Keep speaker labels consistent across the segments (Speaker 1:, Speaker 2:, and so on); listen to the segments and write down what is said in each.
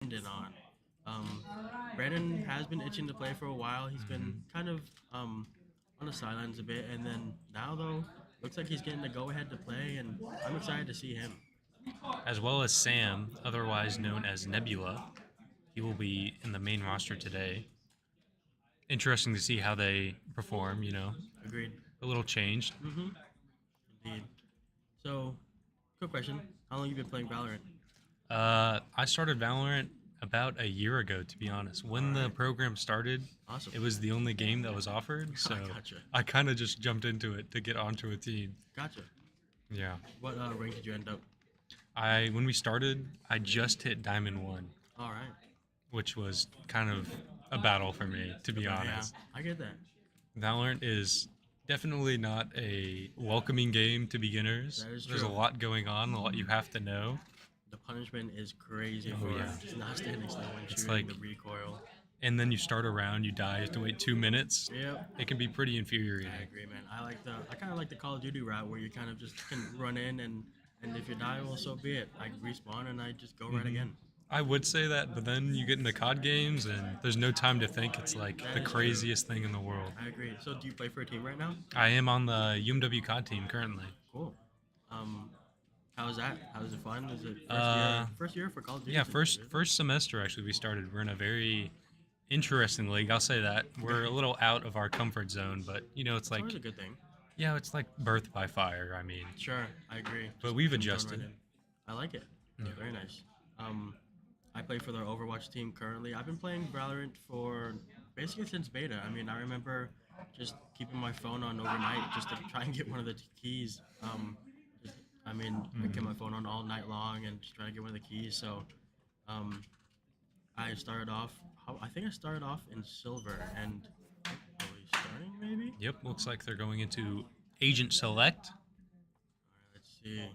Speaker 1: It on. Um, Brandon has been itching to play for a while. He's been kind of on the sidelines a bit, and then now though, looks like he's getting the go ahead to play, and I'm excited to see him.
Speaker 2: As well as Sam, otherwise known as Nebula. He will be in the main roster today. Interesting to see how they perform,
Speaker 1: Agreed.
Speaker 2: a little changed.
Speaker 1: Mm-hmm. Indeed. So, quick question: how long you been playing Valorant?
Speaker 2: I started Valorant about a year ago, to be honest. When the
Speaker 1: Alright.
Speaker 2: program started,
Speaker 1: Awesome.
Speaker 2: it was the only game that was offered, so
Speaker 1: I gotcha.
Speaker 2: I kind of just jumped into it to get onto a team.
Speaker 1: Gotcha.
Speaker 2: Yeah.
Speaker 1: What rank did you end up?
Speaker 2: When we started, I just hit Diamond 1,
Speaker 1: All right.
Speaker 2: which was kind of a battle for me, to be
Speaker 1: Yeah,
Speaker 2: honest.
Speaker 1: I get that.
Speaker 2: Valorant is definitely not a welcoming game to beginners.
Speaker 1: That is
Speaker 2: There's a
Speaker 1: true.
Speaker 2: lot going on, a lot you have to know.
Speaker 1: The punishment is crazy
Speaker 2: Oh
Speaker 1: for
Speaker 2: yeah.
Speaker 1: just not standing still when
Speaker 2: It's
Speaker 1: shooting
Speaker 2: like,
Speaker 1: the recoil.
Speaker 2: and then you start a round, you die, you have to wait 2 minutes.
Speaker 1: Yep.
Speaker 2: It can be pretty infuriating.
Speaker 1: I agree, man. I kind of like the Call of Duty route where you kind of just can run in and if you die, well, so be it. I respawn and I just go right
Speaker 2: hmm
Speaker 1: again.
Speaker 2: I would say that, but then you get into COD games and there's no time to think. It's like
Speaker 1: That
Speaker 2: the
Speaker 1: is true.
Speaker 2: craziest thing in the world.
Speaker 1: I agree. So, do you play for a team right now?
Speaker 2: I am on the UMW COD team currently.
Speaker 1: Cool. Um, how's that? How's it fun? Is it first year?
Speaker 2: Uh,
Speaker 1: First year for Call of Duty
Speaker 2: yeah,
Speaker 1: for you,
Speaker 2: first
Speaker 1: is it?
Speaker 2: first semester actually we started. We're in a very interesting league. I'll say that we're a little out of our comfort zone, but it's
Speaker 1: That's
Speaker 2: like
Speaker 1: always a good thing.
Speaker 2: it's like birth by fire. I mean,
Speaker 1: Sure, I agree.
Speaker 2: but
Speaker 1: Just
Speaker 2: we've
Speaker 1: can join right
Speaker 2: adjusted.
Speaker 1: in. I like it.
Speaker 2: Yeah.
Speaker 1: Very nice. Um, I play for the Overwatch team currently. I've been playing Valorant for basically since beta. I mean, I remember just keeping my phone on overnight just to try and get one of the keys. Just, I mean, I kept my
Speaker 2: Mhm.
Speaker 1: phone on all night long and just trying to get one of the keys. So, um, I started off. I think I started off in silver and probably starting maybe.
Speaker 2: Yep, looks like they're going into Agent Select.
Speaker 1: Let's see.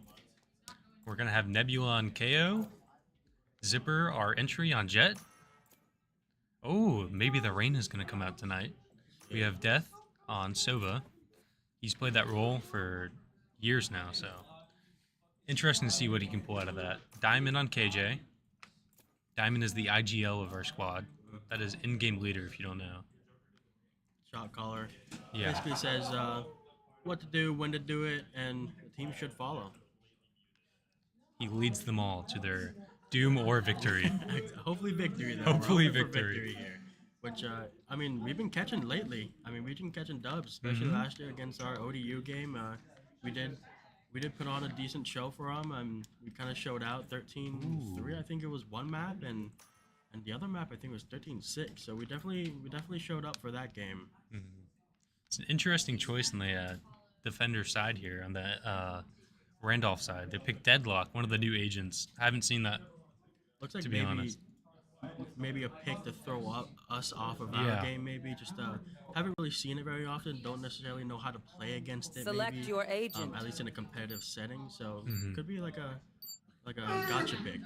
Speaker 2: We're gonna have Nebula on KO, Zipper our entry on Jet. Oh, maybe the rain is gonna come out tonight.
Speaker 1: Let's
Speaker 2: We
Speaker 1: see.
Speaker 2: have Death on Sova. He's played that role for years now, so interesting to see what he can pull out of that. Diamond on KJ. Diamond is the IGL of our squad. That is in-game leader, if you don't know.
Speaker 1: Shot caller.
Speaker 2: Yeah.
Speaker 1: Basically says what to do, when to do it, and the team should follow.
Speaker 2: He leads them all to their doom or victory.
Speaker 1: Hopefully victory though. We're
Speaker 2: Hopefully
Speaker 1: hoping for
Speaker 2: victory.
Speaker 1: victory here. Which I mean, we've been catching lately. I mean, we've been catching dubs, especially
Speaker 2: hmm
Speaker 1: last year against our ODU game. We did we did put on a decent show for them. We kind of showed out 13-3.
Speaker 2: Ooh.
Speaker 1: I think it was one map, and the other map I think was 13-6. So we definitely showed up for that game.
Speaker 2: Mhm. It's an interesting choice on the defender side here, on the Randolph side. They picked Deadlock, one of the new agents. I haven't seen that,
Speaker 1: Looks like
Speaker 2: to be honest.
Speaker 1: maybe a pick to throw up us off of our
Speaker 2: Yeah.
Speaker 1: game. Maybe just haven't really seen it very often. Don't necessarily know how to play against it.
Speaker 3: Select
Speaker 1: Maybe
Speaker 3: your agent.
Speaker 1: at least in a competitive setting. So
Speaker 2: hmm
Speaker 1: could be like a gotcha pick.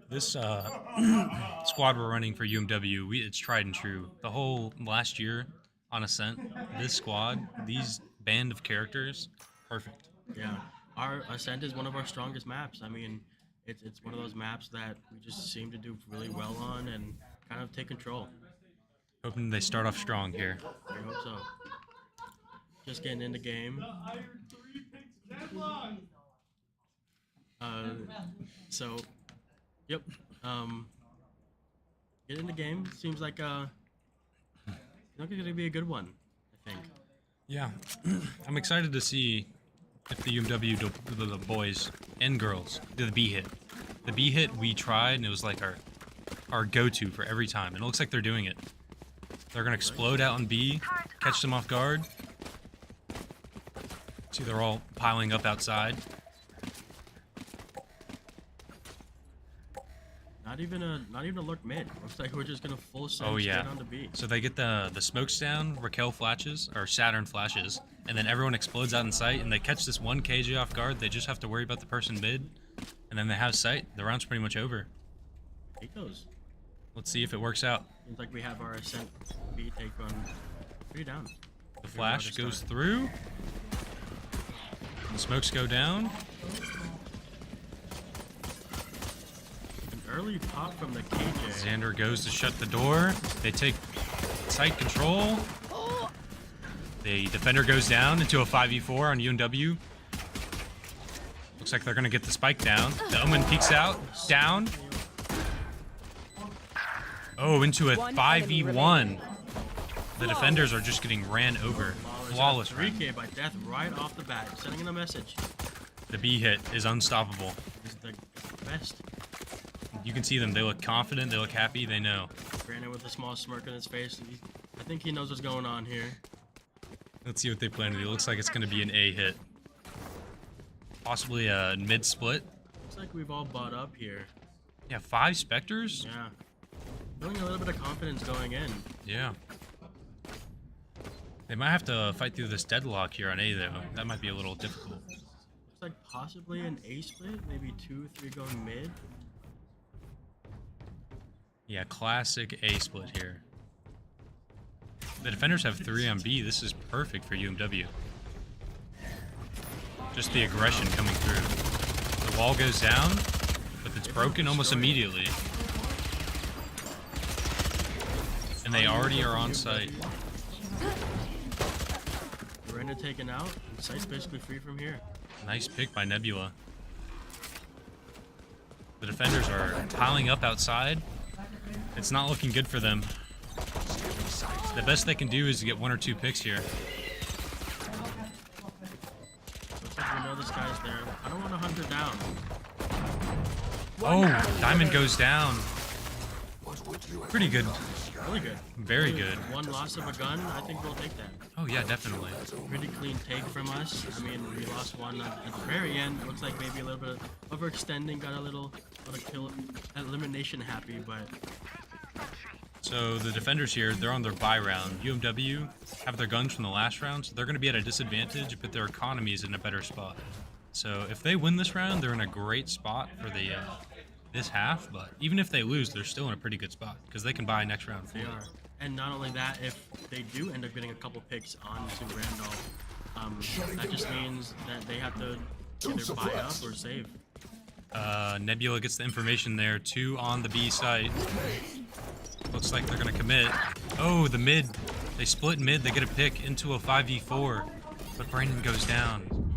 Speaker 2: This squad we're running for UMW, it's tried and true. The whole last year on Ascent, this squad, these band of characters, perfect.
Speaker 1: Yeah, our ascent is one of our strongest maps. I mean, it's one of those maps that we just seem to do really well on and kind of take control.
Speaker 2: Hoping they start off strong here.
Speaker 1: I hope so. Just getting in the game. Uh, so Yep. Get in the game. Seems like it's gonna be a good one. I think.
Speaker 2: Yeah, I'm excited to see if the UMW, the boys and girls, do the B hit. The B hit we tried, and it was like our go-to for every time. And it looks like they're doing it. They're gonna explode out on B, catch them off guard. See, they're all piling up outside.
Speaker 1: Not even a lurk mid. Looks like we're just gonna full send
Speaker 2: Oh
Speaker 1: straight
Speaker 2: yeah.
Speaker 1: on the B.
Speaker 2: So they get the smokes down, Raquel flashes, or Saturn flashes, and then everyone explodes out in sight, and they catch this one KJ off guard. They just have to worry about the person mid, and then they have sight. The round's pretty much over.
Speaker 1: Take those.
Speaker 2: Let's see if it works out.
Speaker 1: Seems like we have our ascent B take on pretty down.
Speaker 2: The flash goes through. The smokes go down.
Speaker 1: An early pop from the KJ.
Speaker 2: Xander goes to shut the door. They take site control. The defender goes down into a 5v4 on UNW. Looks like they're going to get the spike down. The Omen peeks out. Down. Oh, into a 5v1. The defenders are just getting ran over. Flawless.
Speaker 1: 3K by Death right off the bat. Sending in a message.
Speaker 2: The B hit is unstoppable.
Speaker 1: This is the best.
Speaker 2: You can see them. They look confident. They look happy. They know.
Speaker 1: Brandon with a small smirk on his face. I think he knows what's going on here.
Speaker 2: Let's see what they plan to do. Looks like it's going to be an A hit. Possibly a mid split.
Speaker 1: Looks like we've all bought up here.
Speaker 2: Yeah, 5 Spectres?
Speaker 1: Yeah. Feeling a little bit of confidence going in.
Speaker 2: Yeah. They might have to fight through this deadlock here on A, though. That might be a little difficult.
Speaker 1: Looks like possibly an A split. Maybe 2-3 going mid.
Speaker 2: Yeah, classic A split here. The defenders have 3 on B. This is perfect for UMW. Just the aggression coming through. The wall goes down, but it's broken almost immediately. And they already are on site.
Speaker 1: Miranda taken out. And site's basically free from here.
Speaker 2: Nice pick by Nebula. The defenders are piling up outside. It's not looking good for them. The best they can do is to get 1 or 2 picks here.
Speaker 1: Looks like we know this guy's there. I don't want to hunt her down.
Speaker 2: Oh, Diamond goes down. Pretty good.
Speaker 1: Really good.
Speaker 2: Very good.
Speaker 1: One loss of a gun. I think we'll take that.
Speaker 2: Oh yeah, definitely.
Speaker 1: Pretty clean take from us. I mean, we lost one at the very end. It looks like maybe a little bit of overextending. Got a little kill elimination happy, but
Speaker 2: So the defenders here, they're on their bye round. UMW have their guns from the last round, so they're going to be at a disadvantage, but their economy is in a better spot. So if they win this round, they're in a great spot for the this half. But even if they lose, they're still in a pretty good spot because they can buy next round.
Speaker 1: they are. And not only that, if they do end up getting a couple picks onto Randolph, that just means that they have to either buy up or save.
Speaker 2: Nebula gets the information there. 2 on the B site. Looks like they're going to commit. Oh, the mid. They split mid. They get a pick into a 5v4. But Brandon goes down.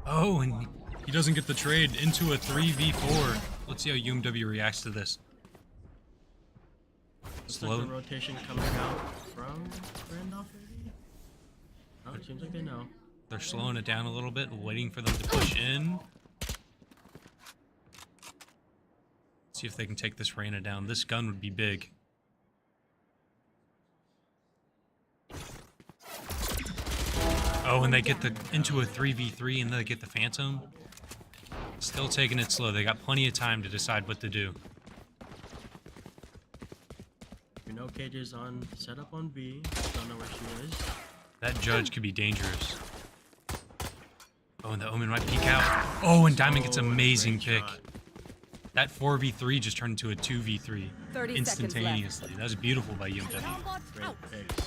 Speaker 2: Oh, and he doesn't get the trade into a 3v4. Let's see how UMW reacts to this.
Speaker 1: Looks like the rotation coming out from Randolph, maybe? Oh, it seems like they know.
Speaker 2: They're slowing it down a little bit, waiting for them to push in. See if they can take this Reyna down. This gun would be big. Oh, and they get into a 3v3 and they get the Phantom. Still taking it slow. They got plenty of time to decide what to do.
Speaker 1: We know KJ's on setup on B. Don't know where she is.
Speaker 2: That judge could be dangerous. Oh, and the Omen might peek out. Oh, and Diamond gets an amazing pick.
Speaker 1: Shot.
Speaker 2: That 4v3 just turned into a 2v3
Speaker 3: 30
Speaker 2: instantaneously. That was beautiful by UMW.
Speaker 1: Great picks.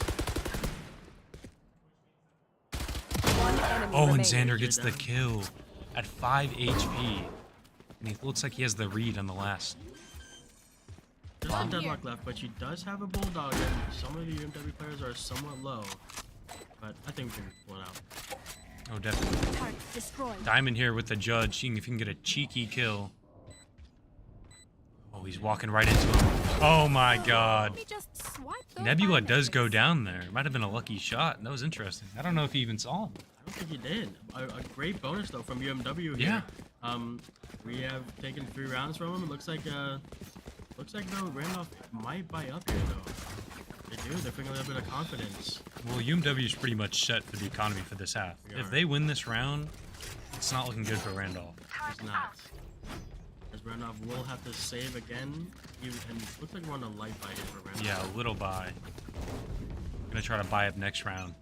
Speaker 2: Oh, and Xander gets the kill at 5 HP. And he looks like he has the read on the last.
Speaker 1: There's a deadlock left, but she does have a Bulldog, and some of the UMW players are somewhat low. But I think we can pull it out.
Speaker 2: Oh, definitely. Diamond here with the judge, seeing if he can get a cheeky kill. Oh, he's walking right into him. Oh my god.
Speaker 3: He just swiped those
Speaker 2: Nebula
Speaker 3: by
Speaker 2: does go
Speaker 3: mistakes.
Speaker 2: down there. Might have been a lucky shot. That was interesting. I don't know if he even saw him.
Speaker 1: I don't think he did. A great bonus though from UMW here. We have taken 3 rounds from him. It looks like though Randolph might buy up here though. They do. They're feeling a little bit of confidence.
Speaker 2: Well, UMW is pretty much set for the economy for this half.
Speaker 1: We
Speaker 2: If
Speaker 1: are.
Speaker 2: they win this round, it's not looking good for Randolph.
Speaker 1: It's not. As Randolph will have to save again. And it looks like we're on a light buy here for Randolph.
Speaker 2: Yeah, a little buy. Gonna try to buy up next round.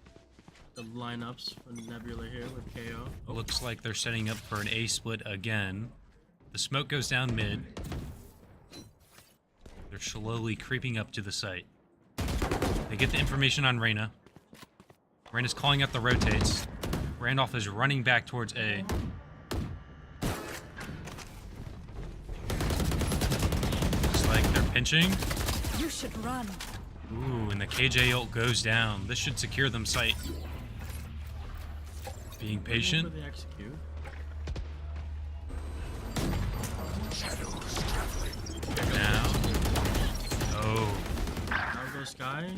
Speaker 1: The lineups for Nebula here with KO.
Speaker 2: Looks like they're setting up for an A split again. The smoke goes down mid. They're slowly creeping up to the site. They get the information on Reyna. Reyna's calling out the rotates. Randolph is running back towards A. Looks like they're pinching.
Speaker 3: You should run.
Speaker 2: Ooh, and the KJ ult goes down. This should secure them site. Being patient.
Speaker 1: For the execute.
Speaker 2: Now. Oh.
Speaker 1: Out goes Sky.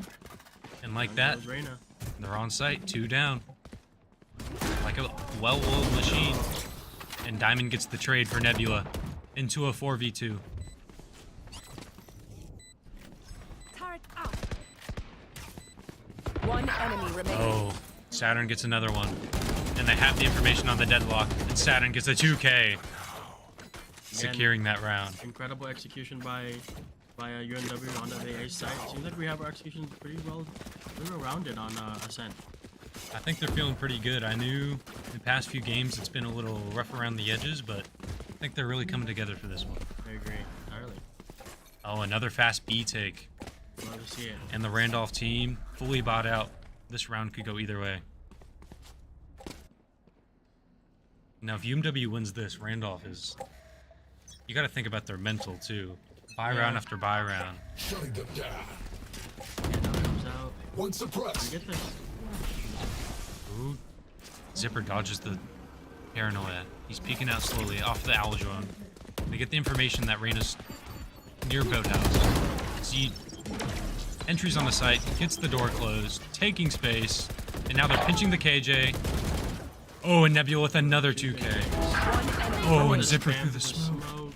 Speaker 2: And like
Speaker 1: Out
Speaker 2: that,
Speaker 1: goes Reyna.
Speaker 2: they're on site. 2 down. Like a well-oiled machine. And Diamond gets the trade for Nebula into a 4v2.
Speaker 3: Turret out. One enemy remaining.
Speaker 2: Oh, Saturn gets another one. And they have the information on the deadlock. And Saturn gets a 2K. Securing that round.
Speaker 1: Incredible execution by UNW onto the A site. Seems like we have our execution pretty well rounded on Ascent.
Speaker 2: I think they're feeling pretty good. I knew the past few games it's been a little rough around the edges, but I think they're really coming together for this one.
Speaker 1: I agree entirely.
Speaker 2: Oh, another fast B take.
Speaker 1: Love to see it.
Speaker 2: And the Randolph team fully bought out. This round could go either way. Now, if UMW wins this, Randolph is... You got to think about their mental, too. Buy round after buy round.
Speaker 4: Shutting them down.
Speaker 1: And now it comes out.
Speaker 4: One
Speaker 1: We
Speaker 4: suppressed.
Speaker 1: get this.
Speaker 2: Ooh. Zipper dodges the paranoia. He's peeking out slowly off the Aldron. They get the information that Reyna's near Boathouse. See, entries on the site, gets the door closed, taking space, and now they're pinching the KJ. Oh, and Nebula with another 2K.
Speaker 3: One enemy.
Speaker 2: Oh, and
Speaker 1: Spam
Speaker 2: Zipper through
Speaker 1: for
Speaker 2: the smoke.
Speaker 1: smoke.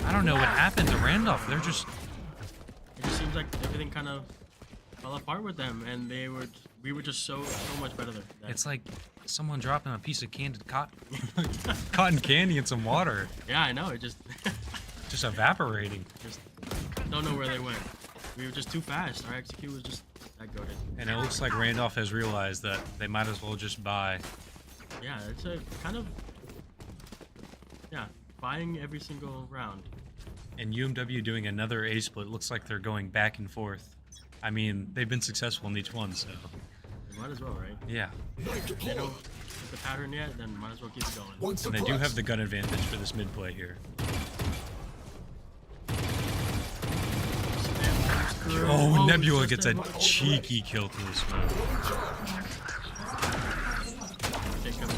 Speaker 2: I don't know what happened to Randolph. They're just...
Speaker 1: It just seems like everything kind of fell apart with them, and we were just so much better than that.
Speaker 2: It's like someone dropping a piece of candied cotton candy in some water.
Speaker 1: Yeah, I know. It just
Speaker 2: Just evaporating.
Speaker 1: just don't know where they went. We were just too fast. Our execute was just that goated.
Speaker 2: And it looks like Randolph has realized that they might as well just buy.
Speaker 1: Yeah, it's a kind of buying every single round.
Speaker 2: And UMW doing another A split. Looks like they're going back and forth. I mean, they've been successful in each one, so
Speaker 1: They might as well, right?
Speaker 2: yeah.
Speaker 4: Knife
Speaker 1: They
Speaker 4: deployed.
Speaker 1: don't get the pattern yet, then might as well keep it going.
Speaker 4: One
Speaker 2: And
Speaker 4: suppressed.
Speaker 2: they do have the gun advantage for this mid play here. Oh,
Speaker 1: Oh,
Speaker 2: Nebula
Speaker 1: just
Speaker 2: gets a
Speaker 1: a-
Speaker 2: cheeky kill through the smoke.
Speaker 1: Take up-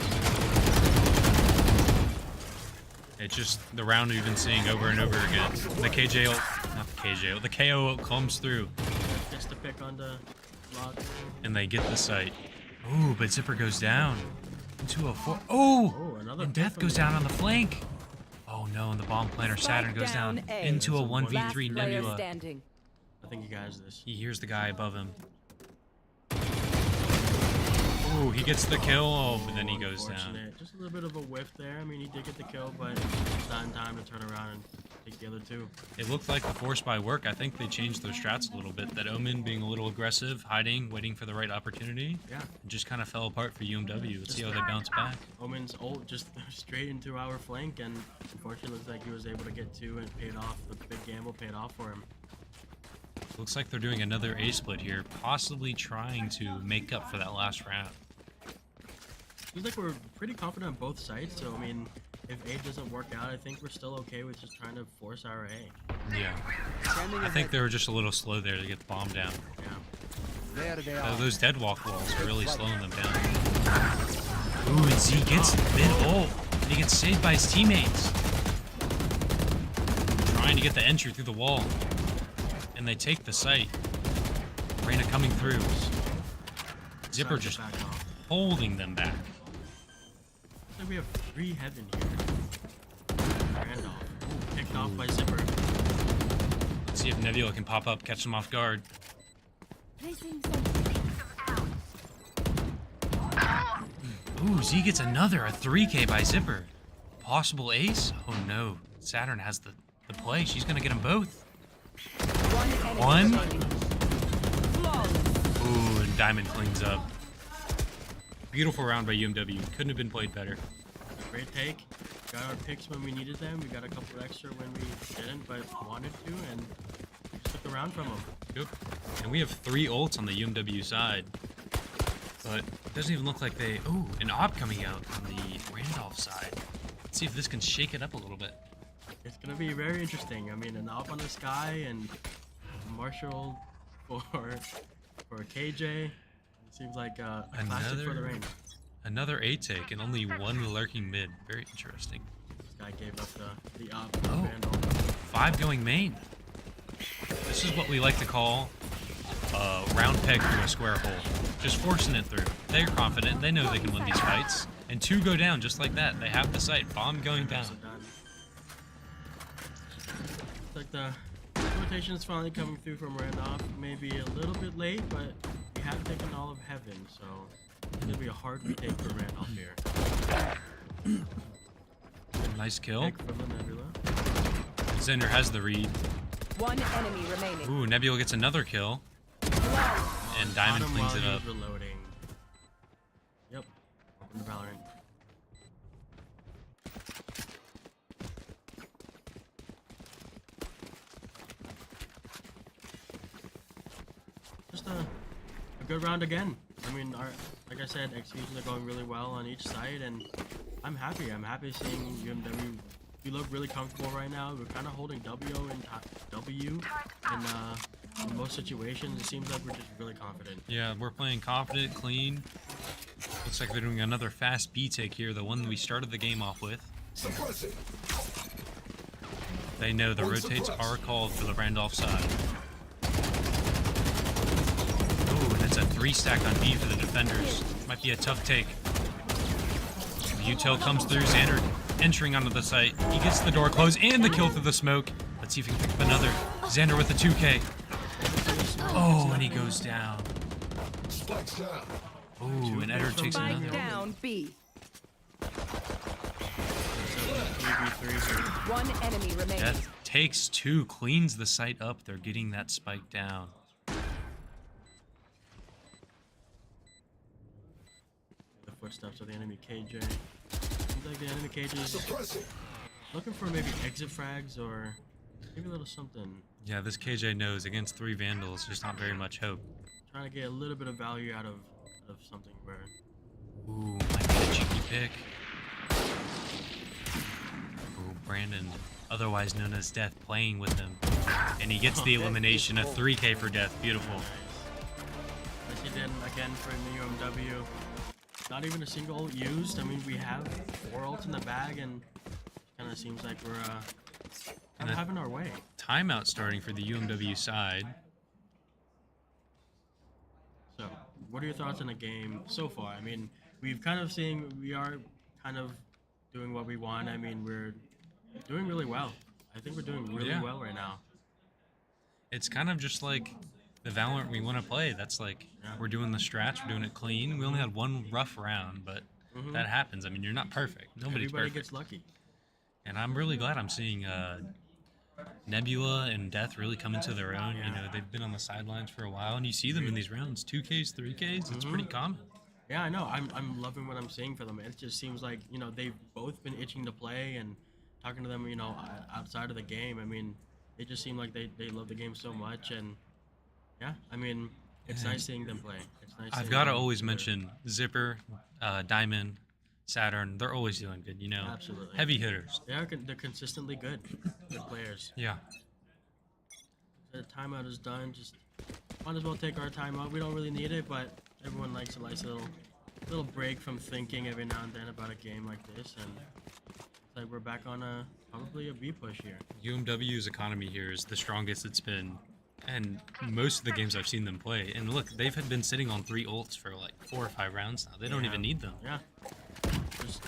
Speaker 2: It's just the round we've been seeing over and over again. The KJ ult, not the KJ ult, the KO ult comes through,
Speaker 1: Gets the pick on the lock.
Speaker 2: and they get the site. Ooh, but Zipper goes down into a 4. Oh!
Speaker 1: Oh, another
Speaker 2: And
Speaker 1: pick
Speaker 2: Death
Speaker 1: from
Speaker 2: goes
Speaker 1: the-
Speaker 2: down on the flank. Oh no, and the bomb planter Saturn goes down
Speaker 3: A.
Speaker 2: into a
Speaker 1: Last
Speaker 2: 1v3
Speaker 3: Player
Speaker 2: Nebula.
Speaker 3: standing.
Speaker 1: I think he has this.
Speaker 2: He hears the guy above him. Ooh, he gets the kill, oh, but then he goes down.
Speaker 1: Unfortunate. Just a little bit of a whiff there. I mean, he did get the kill, but not in time to turn around and take the other two.
Speaker 2: It looked like the force by work. I think they changed their strats a little bit. That Omen being a little aggressive, hiding, waiting for the right opportunity.
Speaker 1: Yeah.
Speaker 2: It just kind of fell apart for UMW. Let's see how they bounce back.
Speaker 1: Omen's ult just straight into our flank, and unfortunately, looks like he was able to get two and paid off. The big gamble paid off for him.
Speaker 2: Looks like they're doing another A split here, possibly trying to make up for that last round.
Speaker 1: Seems like we're pretty confident on both sides, so I mean, if A doesn't work out, I think we're still okay with just trying to force our A.
Speaker 2: Yeah. I think they were just a little slow there to get the bomb down.
Speaker 1: Yeah.
Speaker 5: There they are.
Speaker 2: Those deadwalk walls are really slowing them down. Ooh, and Z gets mid ult. And he gets saved by his teammates. to get the entry through the wall. And they take the site. Reyna coming through. Zipper
Speaker 1: Decided to
Speaker 2: just
Speaker 1: back off.
Speaker 2: holding them back.
Speaker 1: Looks like we have 3 heaven here. Randolph. Ooh, picked off by Zipper.
Speaker 2: Let's see if Nebula can pop up, catch them off guard.
Speaker 3: Placing sentry.
Speaker 2: Ooh, Z gets another, a 3K by Zipper. Possible ace? Oh no, Saturn has the play. She's gonna get them both.
Speaker 3: One enemy
Speaker 2: One?
Speaker 3: remaining. Flawless.
Speaker 2: Ooh, and Diamond cleans up. Beautiful round by UMW. Couldn't have been played better.
Speaker 1: Great take. Got our picks when we needed them. We got a couple extra when we didn't, but wanted to, and we just took the round from them.
Speaker 2: Yep. And we have 3 ults on the UMW side. But it doesn't even look like they... Ooh, an op coming out on the Randolph side. Let's see if this can shake it up a little bit.
Speaker 1: It's gonna be very interesting. I mean, an op on the sky and Marshall for KJ. It seems like a classic for the range.
Speaker 2: Another A take and only 1 lurking mid. Very interesting.
Speaker 1: This guy gave up the op.
Speaker 2: Oh.
Speaker 1: Vandal.
Speaker 2: 5 going main. This is what we like to call a round peg through a square hole. Just forcing it through. They're confident. They know they can win these fights. And 2 go down just like that. They have the sight. Bomb going down.
Speaker 1: It's like the rotation is finally coming through from Randolph. Maybe a little bit late, but we have taken all of heaven, so it's gonna be a hard retake for Randolph here.
Speaker 2: Nice kill.
Speaker 1: Pick from the Nebula.
Speaker 2: Xander has the read.
Speaker 3: One enemy remaining.
Speaker 2: Ooh, Nebula gets another kill. And Diamond
Speaker 1: Bottom
Speaker 2: cleans
Speaker 1: while
Speaker 2: it
Speaker 1: he
Speaker 2: up.
Speaker 1: was reloading. Yep. Open the Valorant. Just a good round again. I mean, like I said, executions are going really well on each side, and I'm happy. I'm happy seeing UMW. We look really comfortable right now. We're kind of holding W in most situations. It seems like we're just really confident.
Speaker 2: Yeah, we're playing confident, clean. Looks like they're doing another fast B take here, the one we started the game off with. They know the rotates are called for the Randolph side. Ooh, and it's a 3 stack on B for the defenders. Might be a tough take. Util comes through, Xander entering onto the site. He gets the door closed and the kill through the smoke. Let's see if he can pick up another. Xander with the 2K. Oh, and he goes down. Ooh, and Eder takes
Speaker 3: Spike
Speaker 2: another.
Speaker 3: down B.
Speaker 1: So 3v3 here.
Speaker 3: One enemy remaining.
Speaker 2: Death takes 2, cleans the site up. They're getting that spike down.
Speaker 1: The footsteps of the enemy KJ. Seems like the enemy KJ is looking for maybe exit frags or maybe a little something.
Speaker 2: Yeah, this KJ knows against 3 Vandals, there's not very much hope.
Speaker 1: Trying to get a little bit of value out of something where.
Speaker 2: Ooh, might be a cheeky pick. Ooh, Brandon, otherwise known as Death, playing with him. And he gets the elimination, a 3K for Death. Beautiful.
Speaker 1: As he did again for the UMW. Not even a single ult used. I mean, we have 4 ults in the bag, and kind of seems like we're kind of having our way.
Speaker 2: Timeout starting for the UMW side.
Speaker 1: So, what are your thoughts on the game so far? I mean, we've kind of seen we are kind of doing what we want. I mean, we're doing really well. I think we're doing really
Speaker 2: Yeah.
Speaker 1: well right now.
Speaker 2: It's kind of just like the Valorant we want to play. That's like, we're doing the strats, we're doing it clean. We only had 1 rough round, but that happens. I mean, you're not perfect. Nobody's
Speaker 1: Everybody
Speaker 2: perfect.
Speaker 1: gets lucky.
Speaker 2: And I'm really glad I'm seeing Nebula and Death really come into their own. You know, they've been on the sidelines for a while, and you see them in these rounds, 2Ks, 3Ks. It's pretty common.
Speaker 1: Yeah, I know. I'm loving what I'm seeing for them. It just seems like, you know, they've both been itching to play, and talking to them, you know, outside of the game. I mean, they just seem like they love the game so much, and yeah, I mean, it's nice seeing them play. It's nice.
Speaker 2: I've
Speaker 1: seeing
Speaker 2: got to
Speaker 1: them
Speaker 2: always
Speaker 1: do it.
Speaker 2: mention Zipper, Diamond, Saturn. They're always doing good, you know.
Speaker 1: Absolutely.
Speaker 2: Heavy hitters.
Speaker 1: They're consistently good players.
Speaker 2: Yeah.
Speaker 1: The timeout is done. Just might as well take our timeout. We don't really need it, but everyone likes a nice little break from thinking every now and then about a game like this, and like we're back on a probably a B push here.
Speaker 2: UMW's economy here is the strongest it's been, and most of the games I've seen them play. And look, they've had been sitting on 3 ults for like 4 or 5 rounds now. They don't even need them.
Speaker 1: Yeah. Just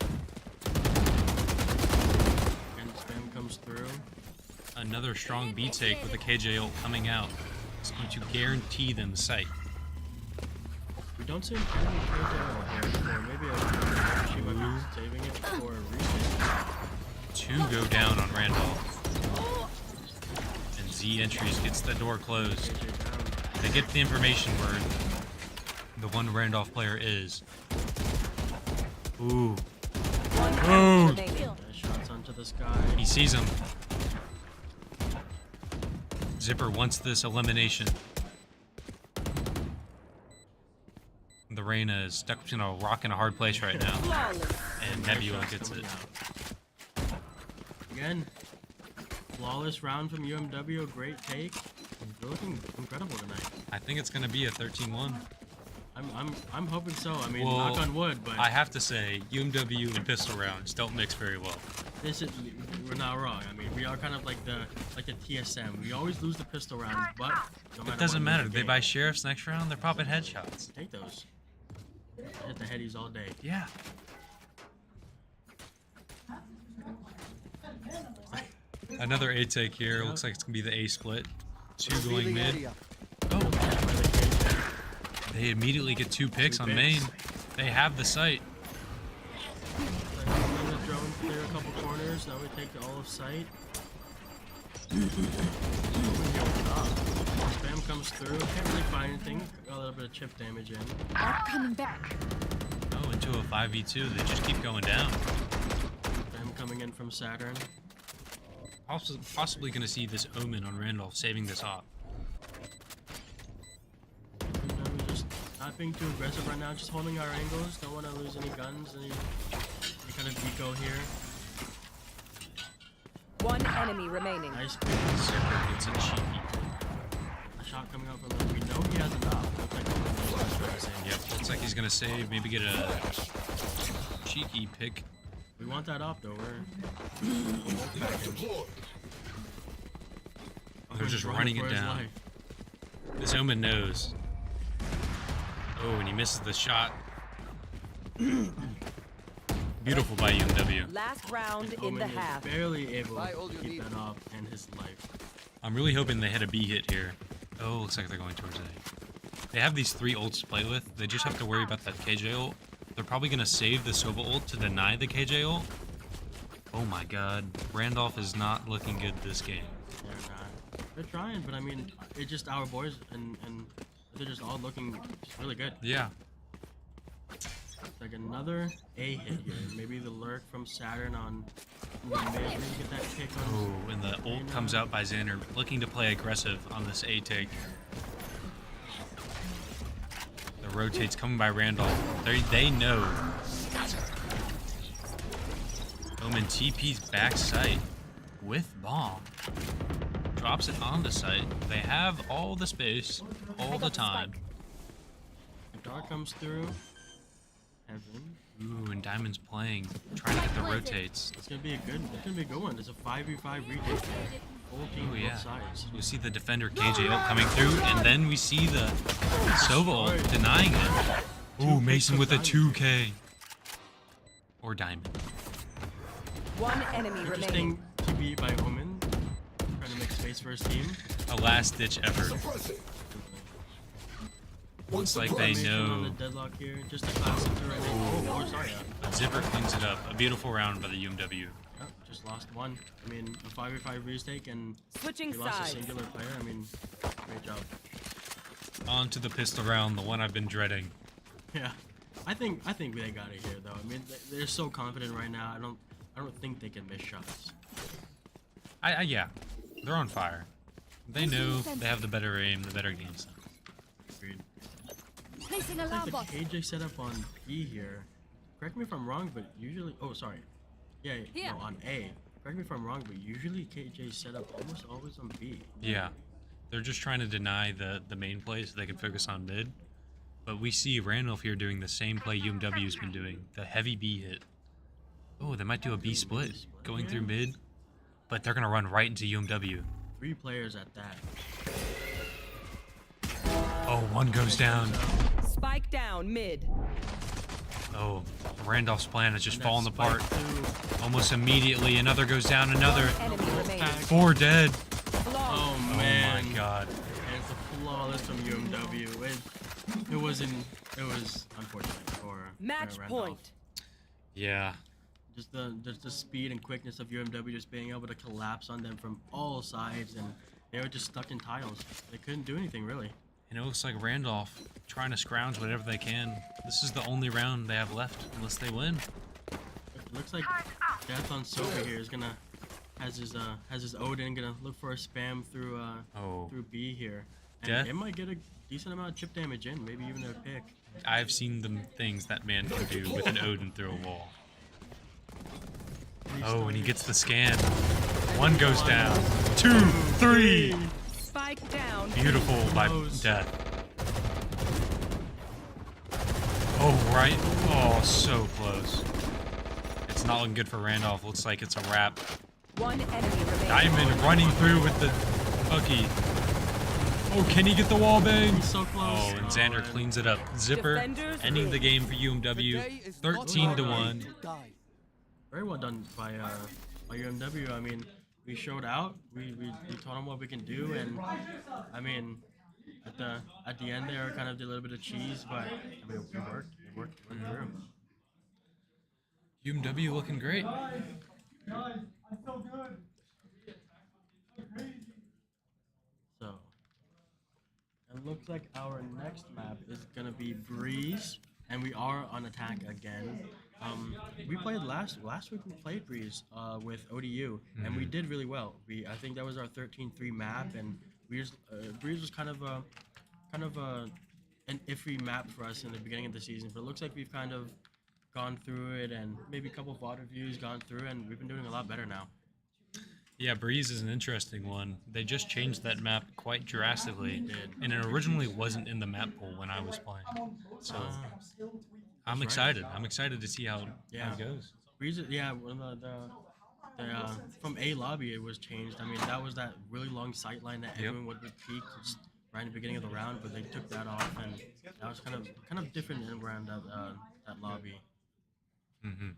Speaker 1: and spam comes through.
Speaker 2: Another strong B take with the KJ ult coming out. It's going to guarantee them sight.
Speaker 1: We don't see any KJ here, or maybe she might be saving it for a retake.
Speaker 2: 2 go down on Randolph. And Z Entries gets the door closed.
Speaker 1: KJ down.
Speaker 2: They get the information where the one Randolph player is. Ooh.
Speaker 3: One
Speaker 2: Oh.
Speaker 3: enemy remaining.
Speaker 1: Shots onto the sky.
Speaker 2: He sees him. Zipper wants this elimination. The Reyna is stuck between a rock and a hard place right now.
Speaker 3: Flawless.
Speaker 2: And Nebula gets it.
Speaker 1: Coming out. Again, flawless round from UMW, great take. They're looking incredible tonight.
Speaker 2: I think it's going to be a 13-1.
Speaker 1: I'm hoping so. I mean,
Speaker 2: Well,
Speaker 1: knock on wood, but
Speaker 2: I have to say, UMW and pistol rounds don't mix very well.
Speaker 1: this is we're not wrong. I mean, we are kind of like the TSM. We always lose the pistol rounds, but no matter
Speaker 2: It doesn't
Speaker 1: what,
Speaker 2: matter.
Speaker 1: we
Speaker 2: They
Speaker 1: game.
Speaker 2: buy sheriffs next round, they're popping headshots.
Speaker 1: Take those. Hit the headies all day.
Speaker 2: Yeah. Another A take here. Looks like it's going to be the A split. 2 going
Speaker 5: Revealing
Speaker 2: mid.
Speaker 5: area.
Speaker 1: Oh,
Speaker 2: They immediately get 2 picks
Speaker 1: Two
Speaker 2: on
Speaker 1: picks.
Speaker 2: main. They have the sight.
Speaker 1: the drone clear a couple corners. Now we take all of sight. Spam comes through. Can't really find anything. Got a little bit of chip damage in.
Speaker 3: Not coming back.
Speaker 2: Oh, into a 5v2. They just keep going down.
Speaker 1: Spam coming in from Saturn.
Speaker 2: Possibly going to see this Omen on Randolph saving this off.
Speaker 1: We're just not being too aggressive right now. Just holding our angles. Don't want to lose any guns. Any kind of deco here.
Speaker 3: One enemy remaining.
Speaker 1: Nice pick.
Speaker 2: Zipper gets a cheeky.
Speaker 1: A shot coming out from him. We know he has enough. Looks like he's trying to save.
Speaker 2: Yep, looks like he's going to save. Maybe get a cheeky pick.
Speaker 1: We want that off though. We're
Speaker 2: They're just running
Speaker 1: for
Speaker 2: it
Speaker 1: his
Speaker 2: down.
Speaker 1: life.
Speaker 2: This Omen knows. Oh, and he misses the shot. Beautiful by UMW.
Speaker 3: Last round in
Speaker 1: Omen
Speaker 3: the
Speaker 1: is
Speaker 3: half.
Speaker 1: barely able
Speaker 5: Buy all
Speaker 1: to
Speaker 5: you
Speaker 1: keep
Speaker 5: need.
Speaker 1: that off and his life.
Speaker 2: I'm really hoping they hit a B hit here. Oh, looks like they're going towards A. They have these 3 ults to play with. They just have to worry about that KJ ult. They're probably going to save the Sova ult to deny the KJ ult. Oh my god. Randolph is not looking good this game.
Speaker 1: They're not. They're trying, but I mean, it's just our boys, and they're just all looking just really good.
Speaker 2: Yeah.
Speaker 1: Like another A hit here. Maybe the lurk from Saturn on the mid. Maybe get that kick on.
Speaker 2: Oh, and the ult comes out by Xander, looking to play aggressive on this A take. The rotates coming by Randolph. They know. Omen TP's back sight with bomb. Drops it onto site. They have all the space, all the time.
Speaker 1: Dark comes through. Heaven.
Speaker 2: Ooh, and Diamond's playing, trying to get the rotates.
Speaker 1: It's gonna be a good one. It's a 5v5 retake here. Full team
Speaker 2: Oh
Speaker 1: both
Speaker 2: yeah.
Speaker 1: sides.
Speaker 2: We see the defender KJ ult coming through, and then we see the Sova ult denying it. Ooh, Mason with a 2K. Or Diamond.
Speaker 3: One enemy remaining.
Speaker 1: Interesting TB by Omen. Trying to make space for his team.
Speaker 2: A last ditch effort. Looks like they
Speaker 1: On the
Speaker 2: know.
Speaker 1: deadlock here. Just a classic right now. Oh, sorry.
Speaker 2: Zipper cleans it up. A beautiful round by the UMW.
Speaker 1: Oh, just lost one. I mean, a 5v5 retake and
Speaker 3: Switching
Speaker 1: we lost a
Speaker 3: sides.
Speaker 1: singular player. I mean, great job.
Speaker 2: On to the pistol round, the one I've been dreading.
Speaker 1: Yeah, I think they got it here though. I mean, they're so confident right now. I don't think they can miss shots.
Speaker 2: Yeah, they're on fire. They know they have the better aim, the better game sense.
Speaker 1: Agreed.
Speaker 3: Placing
Speaker 1: I
Speaker 3: alarm
Speaker 1: think the
Speaker 3: bot.
Speaker 1: KJ setup on B here. Correct me if I'm wrong, but usually. Oh, sorry. Yeah,
Speaker 3: Here.
Speaker 1: no, on A. Correct me if I'm wrong, but usually KJ setup almost always on B.
Speaker 2: Yeah, they're just trying to deny the main play so they can focus on mid. But we see Randolph here doing the same play UMW's been doing, the heavy B hit. Oh, they might do a B split going
Speaker 1: Yeah.
Speaker 2: through mid, but they're gonna run right into UMW.
Speaker 1: 3 players at that.
Speaker 2: Oh, one goes down.
Speaker 3: Spike down mid.
Speaker 2: Oh, Randolph's plan has just
Speaker 1: And
Speaker 2: fallen
Speaker 1: that's
Speaker 2: apart
Speaker 1: spike two.
Speaker 2: almost immediately. Another goes down. Another.
Speaker 3: Enemy remaining.
Speaker 2: 4 dead.
Speaker 3: Flawless.
Speaker 1: Oh
Speaker 2: Oh
Speaker 1: man.
Speaker 2: my god.
Speaker 1: And it's a flawless from UMW. It was unfortunate for
Speaker 3: Match
Speaker 1: Randolph.
Speaker 3: point.
Speaker 2: Yeah.
Speaker 1: Just the speed and quickness of UMW just being able to collapse on them from all sides, and they were just stuck in tiles. They couldn't do anything really.
Speaker 2: And it looks like Randolph trying to scrounge whatever they can. This is the only round they have left unless they win.
Speaker 1: It looks like Death on Soba here is gonna has his Odin gonna look for a spam through through B here. And
Speaker 2: Death?
Speaker 1: it might get a decent amount of chip damage in, maybe even a pick.
Speaker 2: I've seen the things that man can do with an Odin through a wall. Oh, and he gets the scan. 1 goes down. 2, 3.
Speaker 3: Spike down.
Speaker 2: Beautiful by
Speaker 1: Close.
Speaker 2: Death. Oh, right. Oh, so close. It's not looking good for Randolph. Looks like it's a wrap.
Speaker 3: One enemy remaining.
Speaker 2: Diamond running through with the Bucky. Oh, can he get the wall bang?
Speaker 1: He's so close.
Speaker 2: Oh, and Xander
Speaker 1: man.
Speaker 2: cleans it up. Zipper
Speaker 3: Defenders
Speaker 2: ending the
Speaker 3: win.
Speaker 2: game for UMW. 13 to 1.
Speaker 1: Very well done by UMW. I mean, we showed out. We told them what we can do, and I mean, at the end there, kind of did a little bit of cheese, but I mean, it worked. It worked through.
Speaker 2: UMW looking great.
Speaker 1: So, it looks like our next map is gonna be Breeze, and we are on attack again. We played last week. We played Breeze with ODU, and we did really well. I think that was our 13-3 map, and Breeze was kind of an iffy map for us in the beginning of the season. But it looks like we've kind of gone through it, and maybe a couple of VOD reviews gone through, and we've been doing a lot better now.
Speaker 2: Yeah, Breeze is an interesting one. They just changed that map quite drastically,
Speaker 1: did.
Speaker 2: and it originally wasn't in the map pool when I was playing. So I'm
Speaker 1: right.
Speaker 2: excited. I'm excited to see how
Speaker 1: Yeah.
Speaker 2: it goes.
Speaker 1: Breeze, yeah, one of the from A lobby it was changed. I mean, that was that really long sight line that everyone would peak just right in the beginning of the round, but they took that off, and that was kind of different in around that lobby.
Speaker 2: Mm-hmm.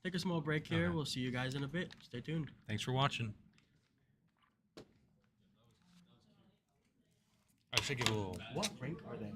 Speaker 1: Take a small break here.
Speaker 2: Okay.
Speaker 1: We'll see you guys in a bit. Stay tuned.
Speaker 2: Thanks for watching. I should give a little.
Speaker 1: What rank are they?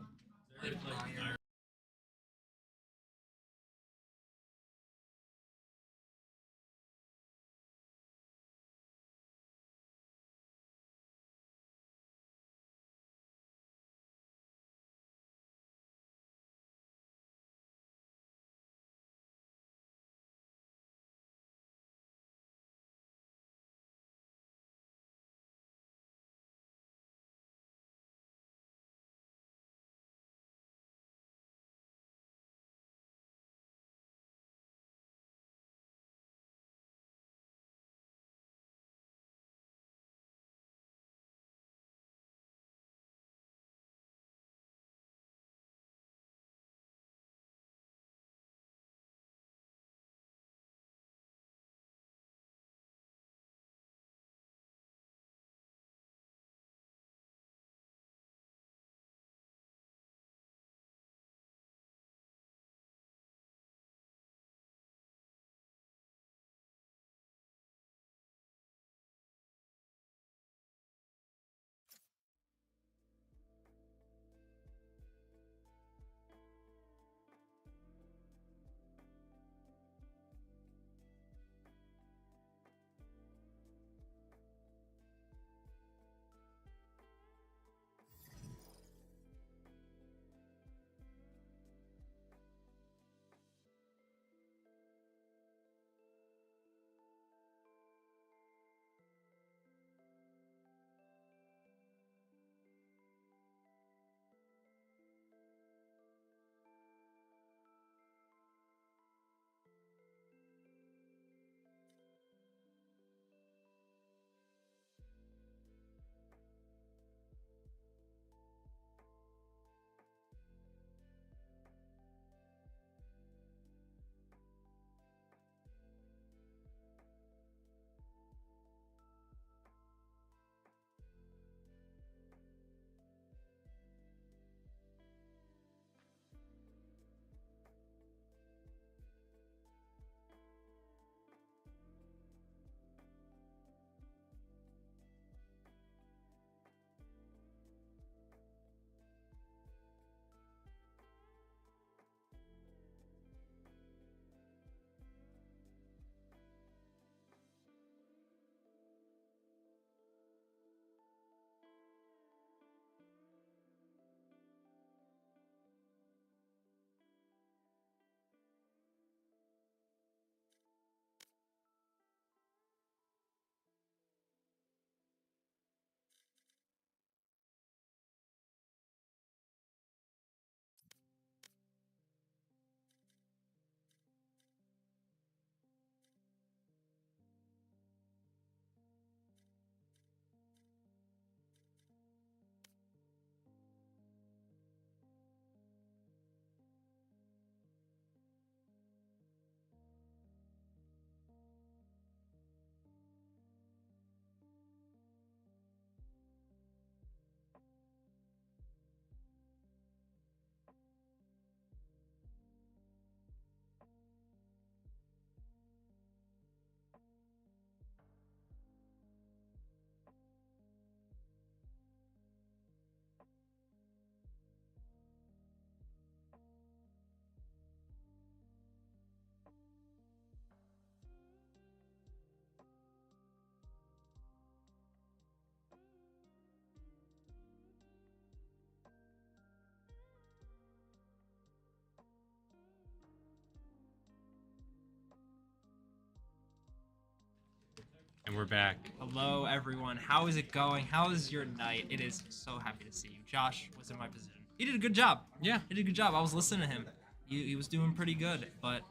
Speaker 2: And we're back.
Speaker 4: Hello, everyone. How is it going? How is your night? It is so happy to see you. Josh was in my position. He did a good job.
Speaker 2: Yeah.
Speaker 4: He did a good job. I was listening to him. He was doing pretty good, but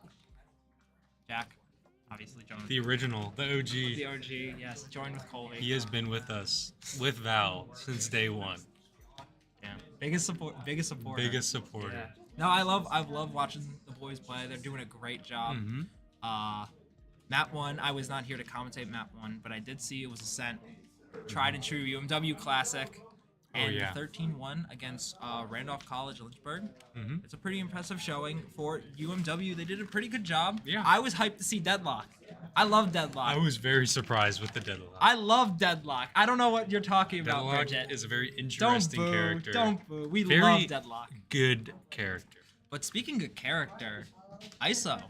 Speaker 4: Jack obviously joined.
Speaker 2: The original, the OG.
Speaker 4: The OG, yes, joined with Colby.
Speaker 2: He has been with us, with Val, since day one.
Speaker 4: Yeah. Biggest supporter.
Speaker 2: Biggest supporter.
Speaker 4: Yeah. No, I love watching the boys play. They're doing a great job.
Speaker 2: Mm-hmm.
Speaker 4: Map 1, I was not here to commentate Map 1, but I did see it was Ascent. Tried and true UMW Classic. And
Speaker 2: yeah.
Speaker 4: 13-1 against Randolph College Lynchburg.
Speaker 2: Mm-hmm.
Speaker 4: It's a pretty impressive showing for UMW. They did a pretty good job.
Speaker 2: Yeah.
Speaker 4: I was hyped to see Deadlock. I love Deadlock.
Speaker 2: I was very surprised with the Deadlock.
Speaker 4: I love Deadlock. I don't know what you're talking about,
Speaker 2: Deadlock
Speaker 4: Bridget.
Speaker 2: is a very
Speaker 4: Don't
Speaker 2: interesting
Speaker 4: boo.
Speaker 2: character.
Speaker 4: Don't boo. We
Speaker 2: Very
Speaker 4: love Deadlock.
Speaker 2: Good character.
Speaker 4: But speaking of character, ISO.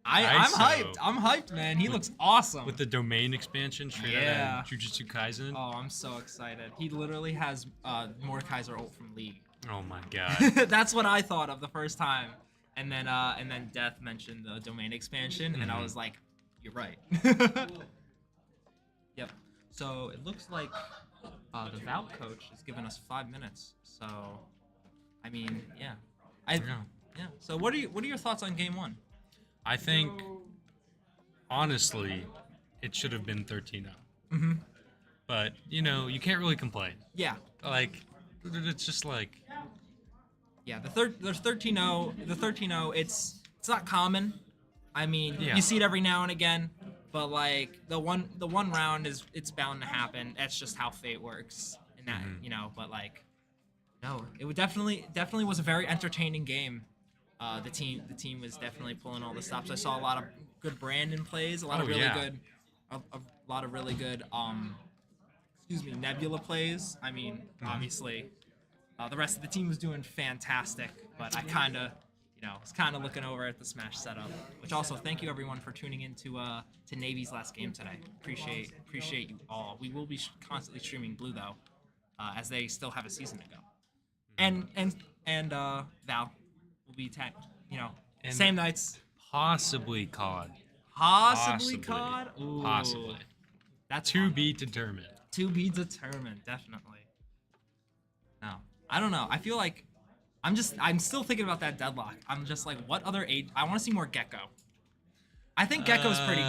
Speaker 4: I'm
Speaker 2: ISO.
Speaker 4: hyped. I'm hyped, man. He looks awesome.
Speaker 2: With the domain expansion, straight
Speaker 4: Yeah.
Speaker 2: out of Jujutsu Kaisen.
Speaker 4: Oh, I'm so excited. He literally has Mordekaiser ult from League.
Speaker 2: Oh my god.
Speaker 4: That's what I thought of the first time. And then Death mentioned the domain expansion, and I was like, you're right. Yep. So it looks like the Val coach has given us 5 minutes. So, I mean, yeah. Yeah. So what are your thoughts on game 1?
Speaker 2: I think, honestly, it should have been 13-0.
Speaker 4: Mm-hmm.
Speaker 2: But, you know, you can't really complain.
Speaker 4: Yeah.
Speaker 2: Like, it's just like...
Speaker 4: Yeah, there's 13-0. The 13-0, it's not common. I mean,
Speaker 2: Yeah.
Speaker 4: you see it every now and again, but like the one round it's bound to happen. That's just how fate works. And that, you know, but like no, it would definitely was a very entertaining game. The team was definitely pulling all the stops. I saw a lot of good Brandon plays, a lot of really good Nebula plays. I mean, obviously the rest of the team was doing fantastic, but I kind of, was kind of looking over at the Smash setup. Which also, thank you everyone for tuning in to Navy's last game today. Appreciate you all. We will be constantly streaming Blue though, as they still have a season to go. And Val will be
Speaker 2: And
Speaker 4: same nights.
Speaker 2: Possibly COD.
Speaker 4: Possibly COD. Ooh,
Speaker 2: Possibly.
Speaker 4: That's
Speaker 2: To
Speaker 4: fun.
Speaker 2: be determined.
Speaker 4: To be determined, definitely. No, I don't know. I feel like I'm still thinking about that Deadlock. I'm just like, what other age? I want to see more Gecko. I think Gecko's pretty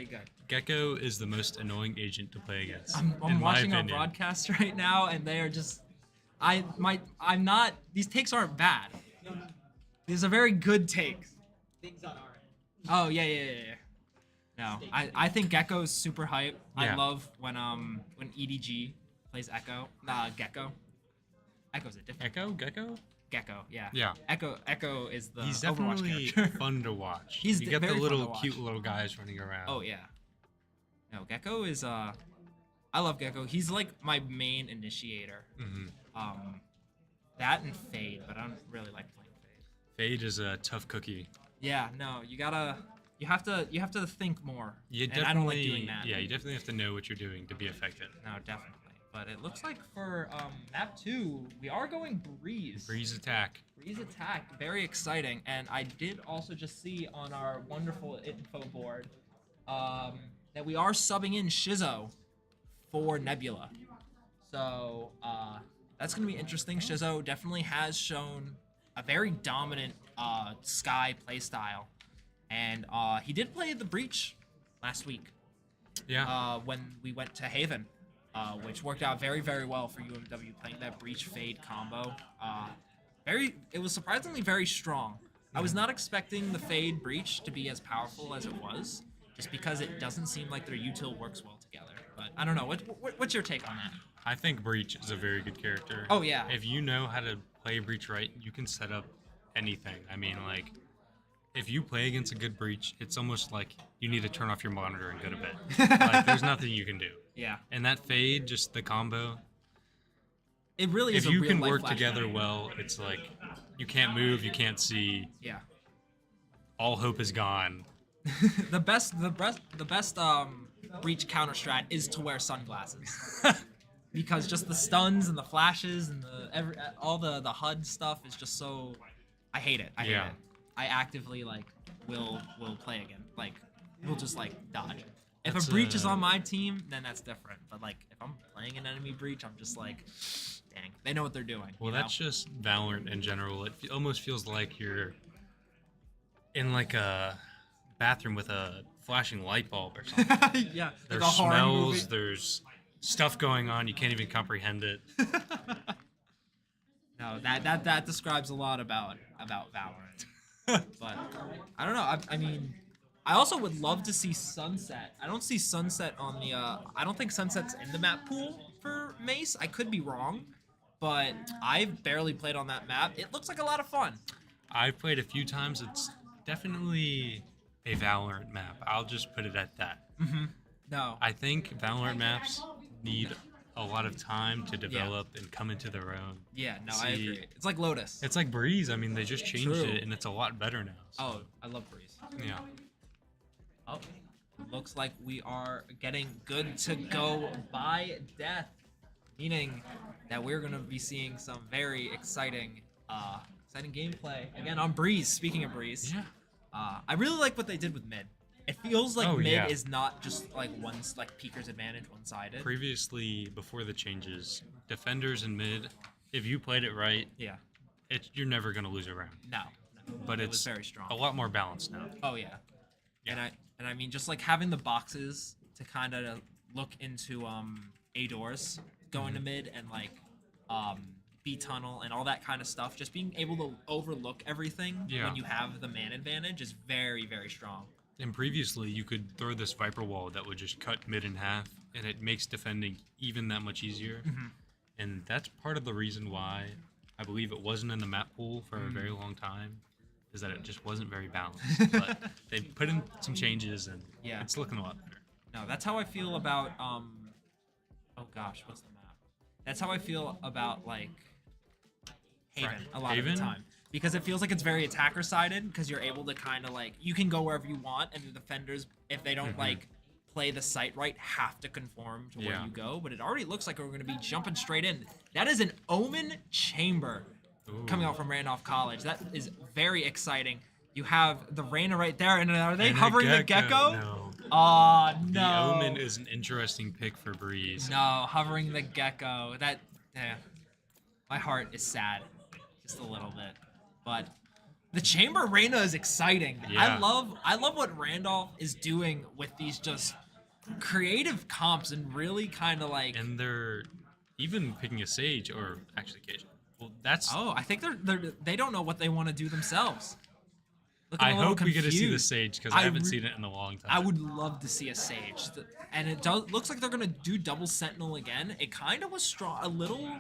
Speaker 4: good.
Speaker 2: Gecko is the most annoying agent to play against.
Speaker 4: I'm
Speaker 2: in my
Speaker 4: watching our
Speaker 2: opinion.
Speaker 4: broadcast right now, and they are just. I'm not. These takes aren't bad. These are very good takes.
Speaker 6: Things on our end.
Speaker 4: Oh yeah. No, I think Gecko's super hype.
Speaker 2: Yeah.
Speaker 4: I love when EDG plays Gecko. Echo's a different
Speaker 2: Gecko?
Speaker 4: Gecko, yeah.
Speaker 2: Yeah.
Speaker 4: Echo is the
Speaker 2: He's
Speaker 4: Overwatch
Speaker 2: definitely
Speaker 4: character.
Speaker 2: fun to watch.
Speaker 4: He's
Speaker 2: you get the
Speaker 4: very fun to
Speaker 2: little
Speaker 4: watch.
Speaker 2: cute little guys running around.
Speaker 4: Oh yeah. No, Gecko is I love Gecko. He's like my main initiator. That and Fade, but I don't really like playing Fade.
Speaker 2: Fade is a tough cookie.
Speaker 4: Yeah, no, you have to think more.
Speaker 2: You
Speaker 4: and I don't like doing that.
Speaker 2: Yeah, you definitely have to know what you're doing to be effective.
Speaker 4: No, definitely. But it looks like for map 2, we are going Breeze.
Speaker 2: Breeze attack.
Speaker 4: Breeze attack, very exciting. And I did also just see on our wonderful info board that we are subbing in Shizzo for Nebula. So that's going to be interesting. Shizzo definitely has shown a very dominant Sky playstyle. And he did play the Breach last week.
Speaker 2: Yeah.
Speaker 4: When we went to Haven. Which worked out very, very well for UMW playing that Breach Fade combo. It was surprisingly very strong. I was not expecting the Fade Breach to be as powerful as it was, just because it doesn't seem like their util works well together. But I don't know. What's your take on that?
Speaker 2: I think Breach is a very good character.
Speaker 4: Oh yeah.
Speaker 2: If you know how to play Breach right, you can set up anything. I mean, like, if you play against a good Breach, it's almost like you need to turn off your monitor and go to bed. Like, there's nothing you can do.
Speaker 4: Yeah.
Speaker 2: And that Fade, just the combo.
Speaker 4: It really is
Speaker 2: If
Speaker 4: a
Speaker 2: you
Speaker 4: real
Speaker 2: can
Speaker 4: life
Speaker 2: work
Speaker 4: flashback.
Speaker 2: together well, it's like you can't move, you can't see.
Speaker 4: Yeah.
Speaker 2: All hope is gone.
Speaker 4: the best Breach counter strat is to wear sunglasses. Because just the stuns and the flashes and all the HUD stuff is just so. I hate it. I hate it. I actively will play again. Like we'll just dodge. If
Speaker 2: That's,
Speaker 4: a breach is on my team, then that's different. But like, if I'm playing an enemy breach, I'm just like, dang, they know what they're doing.
Speaker 2: Well,
Speaker 4: you know?
Speaker 2: that's just Valorant in general. It almost feels like you're in like a bathroom with a flashing light bulb or something.
Speaker 4: yeah.
Speaker 2: There's
Speaker 4: like a horror
Speaker 2: smells,
Speaker 4: movie.
Speaker 2: there's stuff going on, you can't even comprehend it.
Speaker 4: No, that describes a lot about Valorant. But I don't know. I mean, I also would love to see Sunset. I don't see Sunset on the. I don't think Sunset's in the map pool for Mace. I could be wrong, but I've barely played on that map. It looks like a lot of fun.
Speaker 2: I've played a few times. It's definitely a Valorant map. I'll just put it at that.
Speaker 4: No.
Speaker 2: I think Valorant maps need a lot of time to develop and come into their own.
Speaker 4: Yeah. No, I
Speaker 2: See,
Speaker 4: agree. It's like Lotus.
Speaker 2: It's like Breeze. I mean, they just changed
Speaker 4: True.
Speaker 2: it, and it's a lot better now. So,
Speaker 4: Oh, I love Breeze.
Speaker 2: yeah.
Speaker 4: Oh, looks like we are getting good to go by death, meaning that we're gonna be seeing some very exciting gameplay again on Breeze. Speaking of Breeze,
Speaker 2: Yeah.
Speaker 4: I really like what they did with mid. It feels like
Speaker 2: Oh,
Speaker 4: mid
Speaker 2: yeah.
Speaker 4: is not just like Peeker's advantage one-sided.
Speaker 2: Previously, before the changes, defenders and mid, if you played it right,
Speaker 4: Yeah,
Speaker 2: you're never gonna lose a round.
Speaker 4: no,
Speaker 2: But
Speaker 4: it
Speaker 2: it's
Speaker 4: was very strong.
Speaker 2: a lot more balanced now.
Speaker 4: Oh yeah. And I mean just like having the boxes to kind of look into A doors going to mid and like B tunnel and all that kind of stuff. Just being able to overlook everything
Speaker 2: Yeah.
Speaker 4: when you have the man advantage is very, very strong.
Speaker 2: And previously, you could throw this Viper wall that would just cut mid in half, and it makes defending even that much easier. And that's part of the reason why I believe it wasn't in the map pool for a very long time, is that it just wasn't very balanced. But they put in some changes, and
Speaker 4: Yeah.
Speaker 2: it's looking a lot better.
Speaker 4: No, that's how I feel about oh gosh, what's the map? That's how I feel about like Haven a lot of
Speaker 2: Haven?
Speaker 4: the time. Because it feels like it's very attacker sided because you're able to kind of like you can go wherever you want and the defenders if they don't like play the site right have to conform to where
Speaker 2: Yeah.
Speaker 4: you go. But it already looks like we're going to be jumping straight in. That is an Omen Chamber coming out from Randolph College. That is very exciting. You have the Reyna right there, and are they
Speaker 2: And a
Speaker 4: hovering the gecko?
Speaker 2: No.
Speaker 4: Oh no!
Speaker 2: The Omen is an interesting pick for Breeze.
Speaker 4: No, hovering the gecko. That, yeah. My heart is sad, just a little bit. But the Chamber Reyna is exciting.
Speaker 2: Yeah.
Speaker 4: I love what Randolph is doing with these just creative comps and really kind of like.
Speaker 2: And they're even picking a Sage, or actually Cajun. Well, that's...
Speaker 4: Oh, I think they don't know what they want to do themselves. Looking
Speaker 2: I
Speaker 4: a little
Speaker 2: hope we get to see the
Speaker 4: confused.
Speaker 2: Sage, because I haven't
Speaker 4: re-
Speaker 2: seen it in a long time.
Speaker 4: I would love to see a Sage, and it looks like they're gonna do double Sentinel again. It kind of was strong, a little,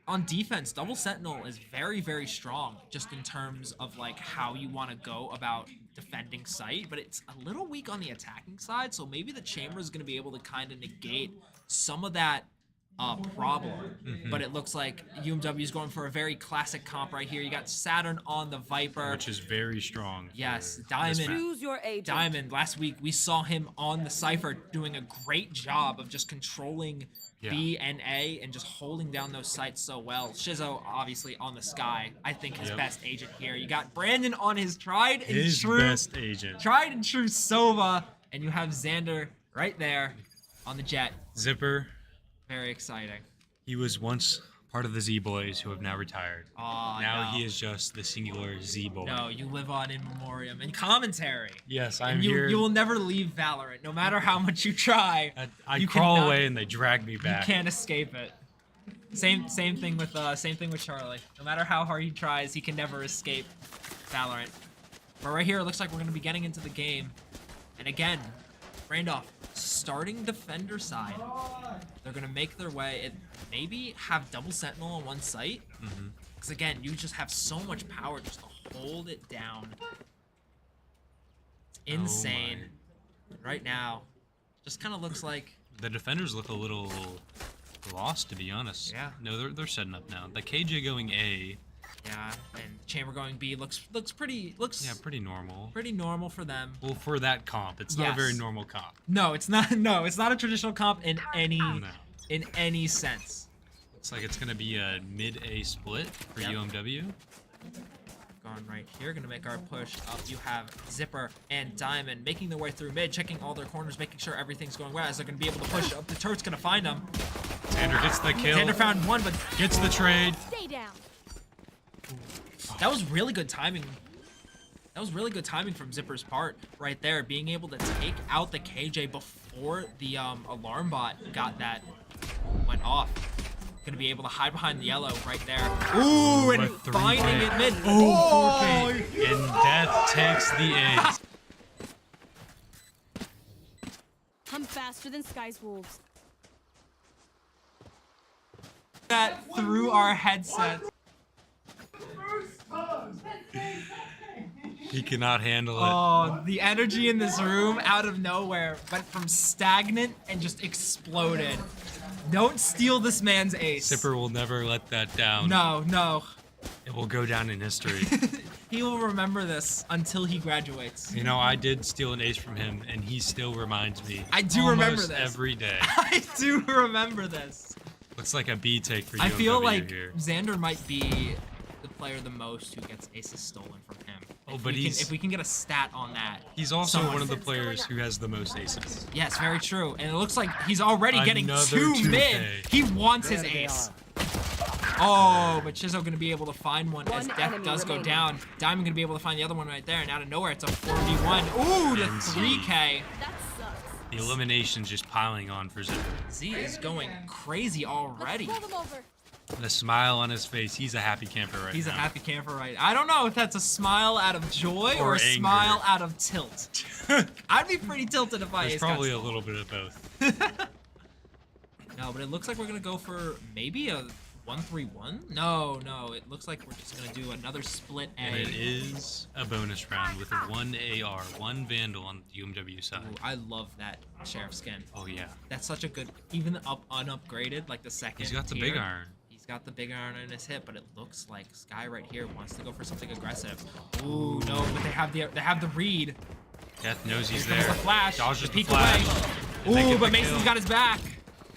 Speaker 4: on defense. Double Sentinel is very, very strong, just in terms of like how you want to go about defending site, but it's a little weak on the attacking side. So maybe the Chamber is gonna be able to kind of negate some of that problem. But it looks like UMW is going for a very classic comp right here. You got Saturn on the Viper.
Speaker 2: Which is very strong.
Speaker 4: Yes,
Speaker 2: for this
Speaker 4: Diamond.
Speaker 2: map.
Speaker 3: Choose your agent.
Speaker 4: Diamond, last week we saw him on the Cypher doing a great job of just controlling B and A and just holding down those sites so well. Shizzo, obviously, on the Sky. I think his
Speaker 2: Yep.
Speaker 4: best agent here. You got Brandon on his tried and
Speaker 2: His
Speaker 4: true
Speaker 2: best agent.
Speaker 4: Sova, and you have Xander right there on the jet.
Speaker 2: Zipper,
Speaker 4: Very exciting.
Speaker 2: he was once part of the Z-Boys who have now retired.
Speaker 4: Aw,
Speaker 2: Now
Speaker 4: no.
Speaker 2: he is just the singular Z-Boy.
Speaker 4: No, you live on in memoriam and commentary.
Speaker 2: Yes, I'm
Speaker 4: And you,
Speaker 2: here.
Speaker 4: you will never leave Valorant, no matter how much you try.
Speaker 2: I
Speaker 4: you
Speaker 2: crawl
Speaker 4: cannot-
Speaker 2: away and they drag me
Speaker 4: You
Speaker 2: back.
Speaker 4: can't escape it. Same thing with Charlie. No matter how hard he tries, he can never escape Valorant. But right here, it looks like we're gonna be getting into the game. And again, Randolph starting defender side. They're gonna make their way. Maybe have double sentinel on one site. Because again, you just have so much power just to hold it down. It's insane. Right now, just kind of looks like.
Speaker 2: The defenders look a little lost, to be honest.
Speaker 4: Yeah.
Speaker 2: No, they're setting up now. The KJ going A,
Speaker 4: Yeah, and Chamber going B looks pretty
Speaker 2: yeah, pretty normal.
Speaker 4: pretty normal for them.
Speaker 2: Well, for that comp, it's not a
Speaker 4: Yes.
Speaker 2: very normal comp.
Speaker 4: No, it's not. No, it's not a traditional comp in
Speaker 2: No.
Speaker 4: any sense.
Speaker 2: Looks like it's gonna be a mid-A split for
Speaker 4: Yep.
Speaker 2: UMW.
Speaker 4: Going right here, gonna make our push up. You have Zipper and Diamond making their way through mid, checking all their corners, making sure everything's going well as they're gonna be able to push up. The turret's gonna find them.
Speaker 2: Xander gets the kill.
Speaker 4: Xander found one, but
Speaker 2: Gets the trade.
Speaker 6: Stay down.
Speaker 4: that was really good timing. That was really good timing from Zipper's part right there, being able to take out the KJ before the alarm bot went off. Gonna be able to hide behind the yellow right there. Ooh, and
Speaker 2: What, 3K?
Speaker 4: finding it mid.
Speaker 2: Oh, 4K. And Death takes the ace.
Speaker 6: I'm faster than Sky's wolves.
Speaker 4: That through our headset.
Speaker 2: He cannot handle it.
Speaker 4: Oh, the energy in this room out of nowhere went from stagnant and just exploded. Don't steal this man's ace.
Speaker 2: Zipper will never let that down.
Speaker 4: No.
Speaker 2: It will go down in history.
Speaker 4: He will remember this until he graduates.
Speaker 2: You know, I did steal an ace from him, and he still reminds me.
Speaker 4: I do remember
Speaker 2: almost
Speaker 4: this.
Speaker 2: every day.
Speaker 4: I do remember this.
Speaker 2: Looks like a B take for you.
Speaker 4: I feel like
Speaker 2: here.
Speaker 4: Xander might be the player the most who gets aces stolen from him.
Speaker 2: Oh,
Speaker 4: If
Speaker 2: but
Speaker 4: if we can get a stat on that.
Speaker 2: He's also
Speaker 4: someone-
Speaker 2: one of the players who has the most aces.
Speaker 4: Yes, very true. And it looks like he's already getting
Speaker 2: Another
Speaker 4: 2
Speaker 2: 2K.
Speaker 4: mid. He wants his
Speaker 5: There they
Speaker 4: ace.
Speaker 5: are.
Speaker 4: Oh, but Chizo gonna be able to find one as
Speaker 3: One
Speaker 4: Death
Speaker 3: enemy
Speaker 4: does go
Speaker 3: remaining.
Speaker 4: down. Diamond gonna be able to find the other one right there, and out of nowhere, it's a 4v1. Ooh, the
Speaker 2: And Z.
Speaker 4: 3K.
Speaker 6: That sucks.
Speaker 2: The elimination's just piling on for Zipper.
Speaker 4: Z is going crazy already.
Speaker 6: Let's pull them over.
Speaker 2: The smile on his face, he's a happy camper right
Speaker 4: He's
Speaker 2: now.
Speaker 4: a happy camper, right? I don't know if that's a smile out of joy or
Speaker 2: Or
Speaker 4: a
Speaker 2: anger.
Speaker 4: smile out of tilt. I'd be pretty tilted if I
Speaker 2: There's
Speaker 4: ace got
Speaker 2: probably a
Speaker 4: stolen.
Speaker 2: little bit of both.
Speaker 4: No, but it looks like we're gonna go for maybe a 1-3-1. No, it looks like we're just gonna do another split A.
Speaker 2: And it is a bonus round with 1 AR, 1 Vandal on the UMW side.
Speaker 4: Ooh, I love that sheriff skin.
Speaker 2: Oh yeah.
Speaker 4: That's such a good, even unupgraded, like the second.
Speaker 2: He's got the
Speaker 4: tier,
Speaker 2: big iron.
Speaker 4: He's got the big iron in his hip, but it looks like Sky right here wants to go for something aggressive. Ooh, no, but they have the read.
Speaker 2: Death knows he's
Speaker 4: Here comes
Speaker 2: there.
Speaker 4: the flash.
Speaker 2: Dodges
Speaker 4: The
Speaker 2: the
Speaker 4: peek
Speaker 2: flash.
Speaker 4: away.
Speaker 2: And they
Speaker 4: Ooh,
Speaker 2: get
Speaker 4: but
Speaker 2: the
Speaker 4: Mason's
Speaker 2: kill.
Speaker 4: got his back.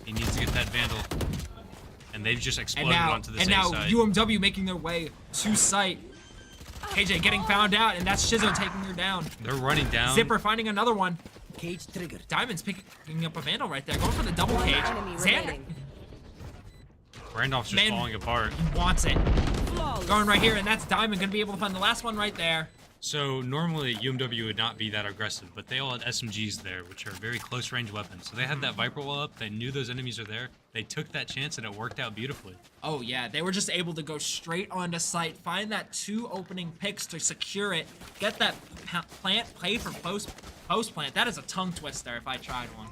Speaker 2: He needs to get that Vandal. And they've just
Speaker 4: And
Speaker 2: exploded
Speaker 4: now,
Speaker 2: onto the
Speaker 4: and
Speaker 2: safe
Speaker 4: now
Speaker 2: side.
Speaker 4: UMW making their way to site. KJ getting found out, and that's Shizzo taking her down.
Speaker 2: They're running down.
Speaker 4: Zipper finding another one.
Speaker 5: Cage triggered.
Speaker 4: Diamond's picking up a Vandal right there, going for the double
Speaker 3: One
Speaker 4: cage.
Speaker 3: enemy
Speaker 4: Xander
Speaker 3: remaining.
Speaker 2: Randolph's just
Speaker 4: Man.
Speaker 2: falling apart.
Speaker 4: wants it.
Speaker 3: Flawless.
Speaker 4: Going right here, and that's Diamond gonna be able to find the last one right there.
Speaker 2: So normally UMW would not be that aggressive, but they all had SMGs there, which are very close range weapons. So they had that Viper wall up. They knew those enemies are there. They took that chance, and it worked out beautifully.
Speaker 4: Oh yeah, they were just able to go straight onto site, find that 2 opening picks to secure it, get that plant, play for post plant. That is a tongue twister if I tried one.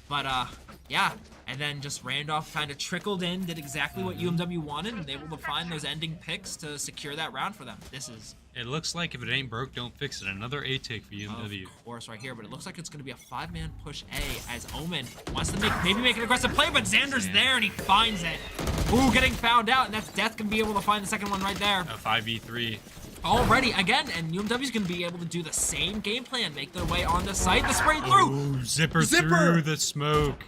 Speaker 4: But yeah, and then just Randolph kind of trickled in, did exactly what UMW wanted, and able to find those ending picks to secure that round for them. This is,
Speaker 2: It looks like if it ain't broke, don't fix it. Another A take for UMW.
Speaker 4: of course, right here, but it looks like it's going to be a 5-man push A as Omen wants to maybe make an aggressive play, but Xander's there and he finds it. Ooh, getting found out, and that's Death going to be able to find the second one right there.
Speaker 2: A 5v3.
Speaker 4: Already, again, and UMW's going to be able to do the same game plan, make their way onto site, the spray through.
Speaker 2: Ooh, Zipper through the smoke.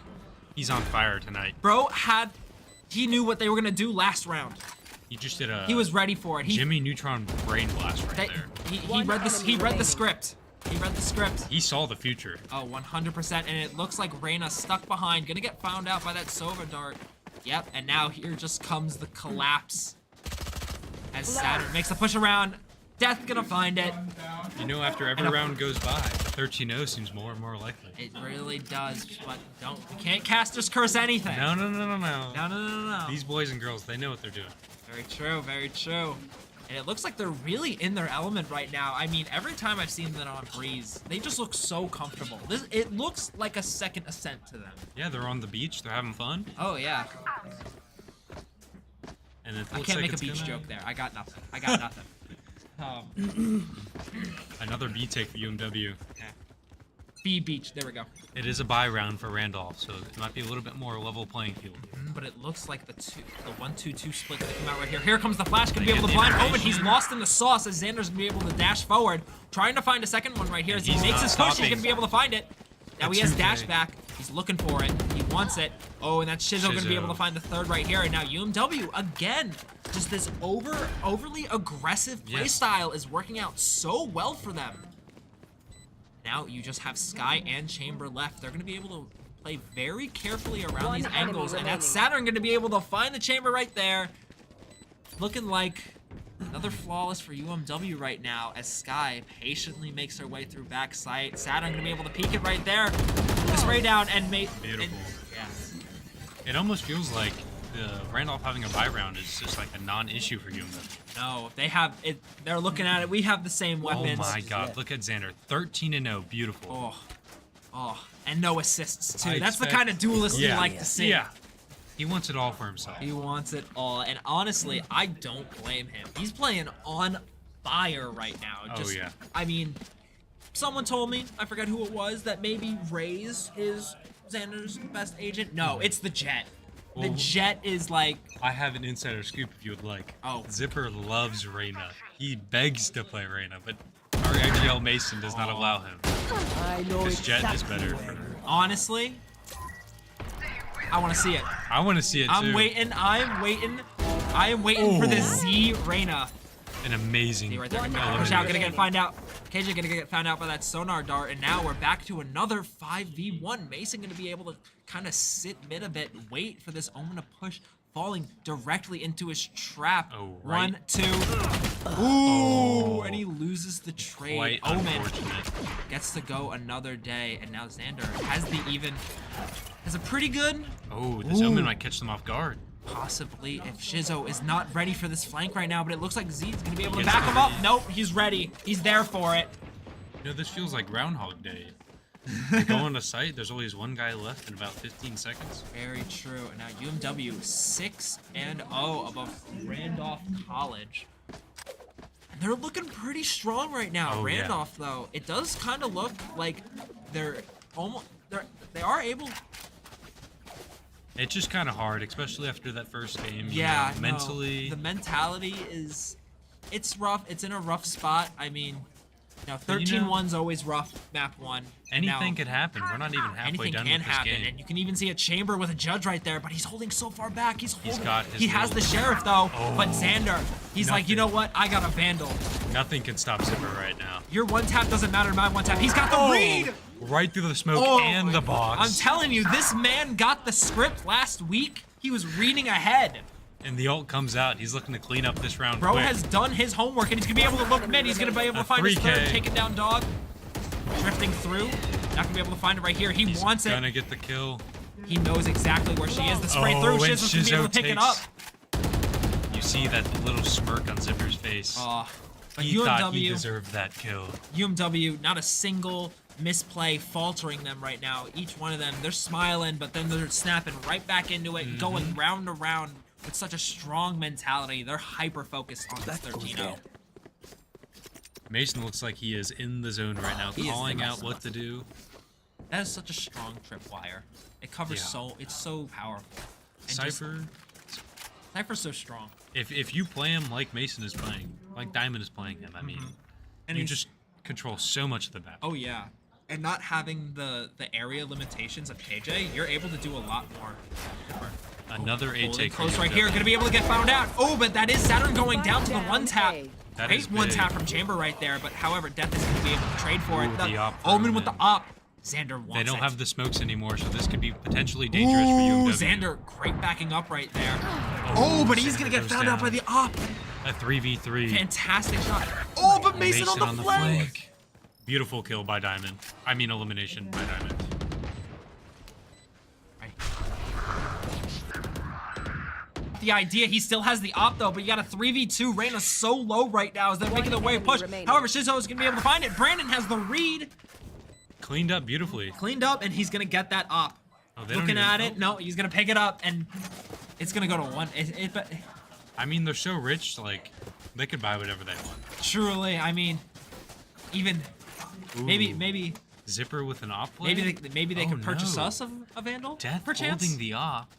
Speaker 2: He's on fire tonight.
Speaker 4: Bro he knew what they were going to do last round.
Speaker 2: He just did a
Speaker 4: He was ready for it.
Speaker 2: Jimmy Neutron brain blast right there.
Speaker 4: He
Speaker 3: One
Speaker 4: read
Speaker 3: enemy
Speaker 4: he read the
Speaker 3: remaining.
Speaker 4: script. He read the script.
Speaker 2: He saw the future.
Speaker 4: Oh, 100%, and it looks like Reyna stuck behind, gonna get found out by that Sova dart. Yep, and now here just comes the collapse. As Saturn makes the push around, Death gonna find it.
Speaker 2: You know, after every round goes by, the 13-0 seems more and more likely.
Speaker 4: It really does, but we can't caster's curse anything.
Speaker 2: No.
Speaker 4: No.
Speaker 2: These boys and girls, they know what they're doing.
Speaker 4: Very true, very true. And it looks like they're really in their element right now. I mean, every time I've seen them on Breeze, they just look so comfortable. It looks like a second ascent to them.
Speaker 2: Yeah, they're on the beach, they're having fun.
Speaker 4: Oh, yeah.
Speaker 2: And it
Speaker 4: I
Speaker 2: looks
Speaker 4: can't
Speaker 2: like
Speaker 4: make a
Speaker 2: it's
Speaker 4: beach
Speaker 2: gonna-
Speaker 4: joke there. I got nothing.
Speaker 2: Another B take for UMW.
Speaker 4: Okay. B beach. There we go.
Speaker 2: It is a bye round for Randolph, so it might be a little bit more level playing field.
Speaker 4: But it looks like the 1-2-2 split gonna come out right here. Here comes the flash. Gonna
Speaker 2: They
Speaker 4: be able
Speaker 2: get
Speaker 4: to
Speaker 2: the
Speaker 4: find Omen.
Speaker 2: information.
Speaker 4: He's lost in the sauce as Xander's gonna be able to dash forward, trying to find a second one right here.
Speaker 2: And
Speaker 4: As he
Speaker 2: he's
Speaker 4: makes
Speaker 2: not
Speaker 4: his push, he's
Speaker 2: stopping.
Speaker 4: gonna be able to find it. Now he has
Speaker 2: 2K.
Speaker 4: dash back. He's looking for it. He wants it. Oh, and that's Shizzo going to be able to
Speaker 2: Shizzo.
Speaker 4: find the third right here. And now UMW, again, just this overly aggressive play
Speaker 2: Yes.
Speaker 4: style is working out so well for them. Now you just have Sky and Chamber left. They're going to be able to play very carefully around
Speaker 3: One
Speaker 4: these
Speaker 3: enemy
Speaker 4: angles. And that's
Speaker 3: remaining.
Speaker 4: Saturn going to be able to find the Chamber right there. Looking like another flawless for UMW right now as Sky patiently makes her way through backside. Saturn going to be able to peek it right there. The spray down and mate.
Speaker 2: Beautiful.
Speaker 4: Yeah.
Speaker 2: It almost feels like Randolph having a buy round is just like a non-issue for you.
Speaker 4: No, they have it. They're looking at it. We have the same
Speaker 2: Oh
Speaker 4: weapons.
Speaker 2: my God! Look at Xander, 13-0, beautiful.
Speaker 4: Oh, and no assists too.
Speaker 2: I
Speaker 4: That's the
Speaker 2: expect-
Speaker 4: kind of duelist you
Speaker 2: Yeah.
Speaker 4: like to see.
Speaker 2: Yeah, he wants it all for himself.
Speaker 4: He wants it all, and honestly, I don't blame him. He's playing on fire right now.
Speaker 2: Oh, yeah.
Speaker 4: I mean, someone told me, I forget who it was, that maybe Raze is Xander's best agent. No, it's the Jet. The
Speaker 2: Well-
Speaker 4: Jet is like,
Speaker 2: I have an insider scoop if you would like.
Speaker 4: Oh.
Speaker 2: Zipper loves Reyna. He begs to play Reyna, but our AGL Mason does not allow him.
Speaker 5: I know
Speaker 2: This Jet is
Speaker 5: exactly
Speaker 2: better.
Speaker 5: where.
Speaker 4: honestly, I want to see it.
Speaker 2: I want to see it too.
Speaker 4: I'm waiting. I am waiting for the Z Reyna.
Speaker 2: An amazing.
Speaker 4: See right there.
Speaker 3: One
Speaker 4: Push
Speaker 2: elimination.
Speaker 4: out, gonna get find out. KJ gonna get found out by that sonar dart, and now we're back to another 5v1. Mason gonna be able to kind of sit mid a bit, wait for this Omen to push, falling directly into his trap.
Speaker 2: Oh, right.
Speaker 4: 1, 2. Ooh, and he loses the trade.
Speaker 2: Quite
Speaker 4: Omen
Speaker 2: unfortunate.
Speaker 4: gets to go another day, and now Xander has a pretty good,
Speaker 2: Oh, this Omen might catch them off guard.
Speaker 4: possibly, if Shizzo is not ready for this flank right now, but it looks like Z's gonna be able to
Speaker 2: Gets
Speaker 4: back
Speaker 2: the
Speaker 4: him up.
Speaker 2: read.
Speaker 4: Nope, he's ready. He's there for it.
Speaker 2: You know, this feels like Groundhog Day. You go on a site, there's always one guy left in about 15 seconds.
Speaker 4: Very true. Now UMW 6-0 above Randolph College. And they're looking pretty strong right now.
Speaker 2: Oh, yeah.
Speaker 4: Randolph, though, it does kind of look like they are able.
Speaker 2: It's just kind of hard, especially after that first game. you
Speaker 4: Yeah,
Speaker 2: know,
Speaker 4: no,
Speaker 2: mentally.
Speaker 4: the mentality it's rough. It's in a rough spot. I mean, you know,
Speaker 2: But you know-
Speaker 4: 13-1's always rough. Map 1. And now-
Speaker 2: Anything could happen. We're not even halfway
Speaker 4: Anything
Speaker 2: done
Speaker 4: can
Speaker 2: with this
Speaker 4: happen,
Speaker 2: game.
Speaker 4: and you can even see a Chamber with a judge right there, but he's holding so far back. He's
Speaker 2: got his
Speaker 4: he has the
Speaker 2: little-
Speaker 4: sheriff though,
Speaker 2: Oh,
Speaker 4: but Xander, he's like, you know
Speaker 2: nothing.
Speaker 4: what? I got a Vandal.
Speaker 2: Nothing can stop Zipper right now.
Speaker 4: Your one tap doesn't matter. My one tap. He's got the
Speaker 2: Oh,
Speaker 4: read.
Speaker 2: right through the smoke
Speaker 4: Oh,
Speaker 2: and
Speaker 4: my
Speaker 2: the
Speaker 4: God.
Speaker 2: box.
Speaker 4: I'm telling you, this man got the script last week. He was reading ahead.
Speaker 2: And the ult comes out. He's looking to clean up this round
Speaker 4: Bro
Speaker 2: quick.
Speaker 4: has done his homework, and he's gonna be able to look mid. He's gonna be able to
Speaker 2: A
Speaker 4: find his
Speaker 2: 3K.
Speaker 4: third, take it down, dog. Drifting through. Not gonna be able to find it right here. He
Speaker 2: He's
Speaker 4: wants it.
Speaker 2: gonna get the kill.
Speaker 4: He knows exactly where she is. The spray
Speaker 2: Oh,
Speaker 4: through.
Speaker 2: and
Speaker 4: Shizzo's gonna be able to
Speaker 2: Shizzo
Speaker 4: pick it up.
Speaker 2: You see that little smirk on Zipper's face.
Speaker 4: But
Speaker 2: he thought he
Speaker 4: UMW,
Speaker 2: deserved that kill.
Speaker 4: UMW, not a single misplay faltering them right now. Each one of them, they're smiling, but then they're snapping right back into it, going round and round with such a strong mentality. They're hyper focused on this
Speaker 5: That goes
Speaker 4: 13-0.
Speaker 5: there.
Speaker 2: Mason looks like he is in the zone right now,
Speaker 4: He is the
Speaker 2: calling out
Speaker 4: best.
Speaker 2: what to do.
Speaker 4: That is such a strong tripwire. It covers
Speaker 2: Yeah.
Speaker 4: it's so powerful. And just-
Speaker 2: Cypher,
Speaker 4: Cypher's so strong.
Speaker 2: if you play him like Mason is playing, like Diamond is playing him, I mean,
Speaker 4: And
Speaker 2: you
Speaker 4: he's-
Speaker 2: just control so much of the map.
Speaker 4: Oh yeah. And not having the area limitations of KJ, you're able to do a lot more.
Speaker 2: Another 8
Speaker 4: Holding
Speaker 2: take.
Speaker 4: close right here, gonna be able to get found out. Oh, but that is Saturn going down to the one tap.
Speaker 2: That
Speaker 4: Great
Speaker 2: is
Speaker 4: one
Speaker 2: big.
Speaker 4: tap from Chamber right there, but however, Death is gonna be able to trade for
Speaker 2: Ooh,
Speaker 4: it.
Speaker 2: the op for
Speaker 4: Omen with the
Speaker 2: Omen.
Speaker 4: op. Xander wants
Speaker 2: They don't
Speaker 4: it.
Speaker 2: have the smokes anymore, so this could be potentially dangerous for
Speaker 4: Ooh,
Speaker 2: UMW.
Speaker 4: Xander, great backing up right there. Oh, but he's gonna
Speaker 2: Xander
Speaker 4: get
Speaker 2: goes
Speaker 4: found out by
Speaker 2: down.
Speaker 4: the op.
Speaker 2: A 3v3.
Speaker 4: Fantastic shot. Oh, but Mason, on the flank.
Speaker 2: Beautiful kill by Diamond. I mean elimination by Diamond.
Speaker 4: The idea, he still has the op though, but you got a 3v2. Reyna's so low right now as they're making their way
Speaker 3: enemy
Speaker 4: push.
Speaker 3: remaining.
Speaker 4: However, Shizzo is gonna be able to find it. Brandon has the read.
Speaker 2: Cleaned up beautifully.
Speaker 4: Cleaned up, and he's gonna get that op.
Speaker 2: Oh, they don't
Speaker 4: Looking
Speaker 2: even-
Speaker 4: at it, no, he's gonna pick it up, and it's gonna go to one. But
Speaker 2: I mean, they're so rich, like, they could buy whatever they want.
Speaker 4: truly, I mean, even maybe
Speaker 2: Ooh. Zipper with an op play?
Speaker 4: maybe they
Speaker 2: Oh,
Speaker 4: could purchase
Speaker 2: no.
Speaker 4: us a Vandal,
Speaker 2: Death
Speaker 4: perchance.
Speaker 2: holding the op.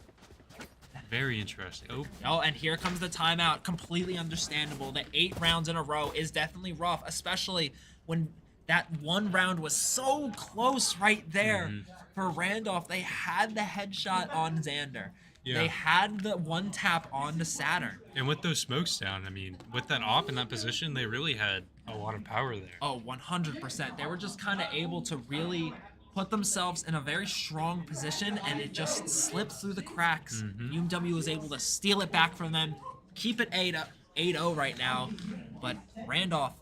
Speaker 2: Very interesting. Oh,
Speaker 4: Oh, and here comes the timeout. Completely understandable. The 8 rounds in a row is definitely rough, especially when That one round was so close right there for Randolph. They had the headshot on Xander.
Speaker 2: Yeah.
Speaker 4: They had the one tap on the Saturn.
Speaker 2: And with those smokes down, I mean, with that op in that position, they really had a lot of power there.
Speaker 4: Oh, 100%. They were just kind of able to really put themselves in a very strong position, and it just slipped through the cracks. UMW was able to steal it back from them, keep it 8-0 right now. But Randolph,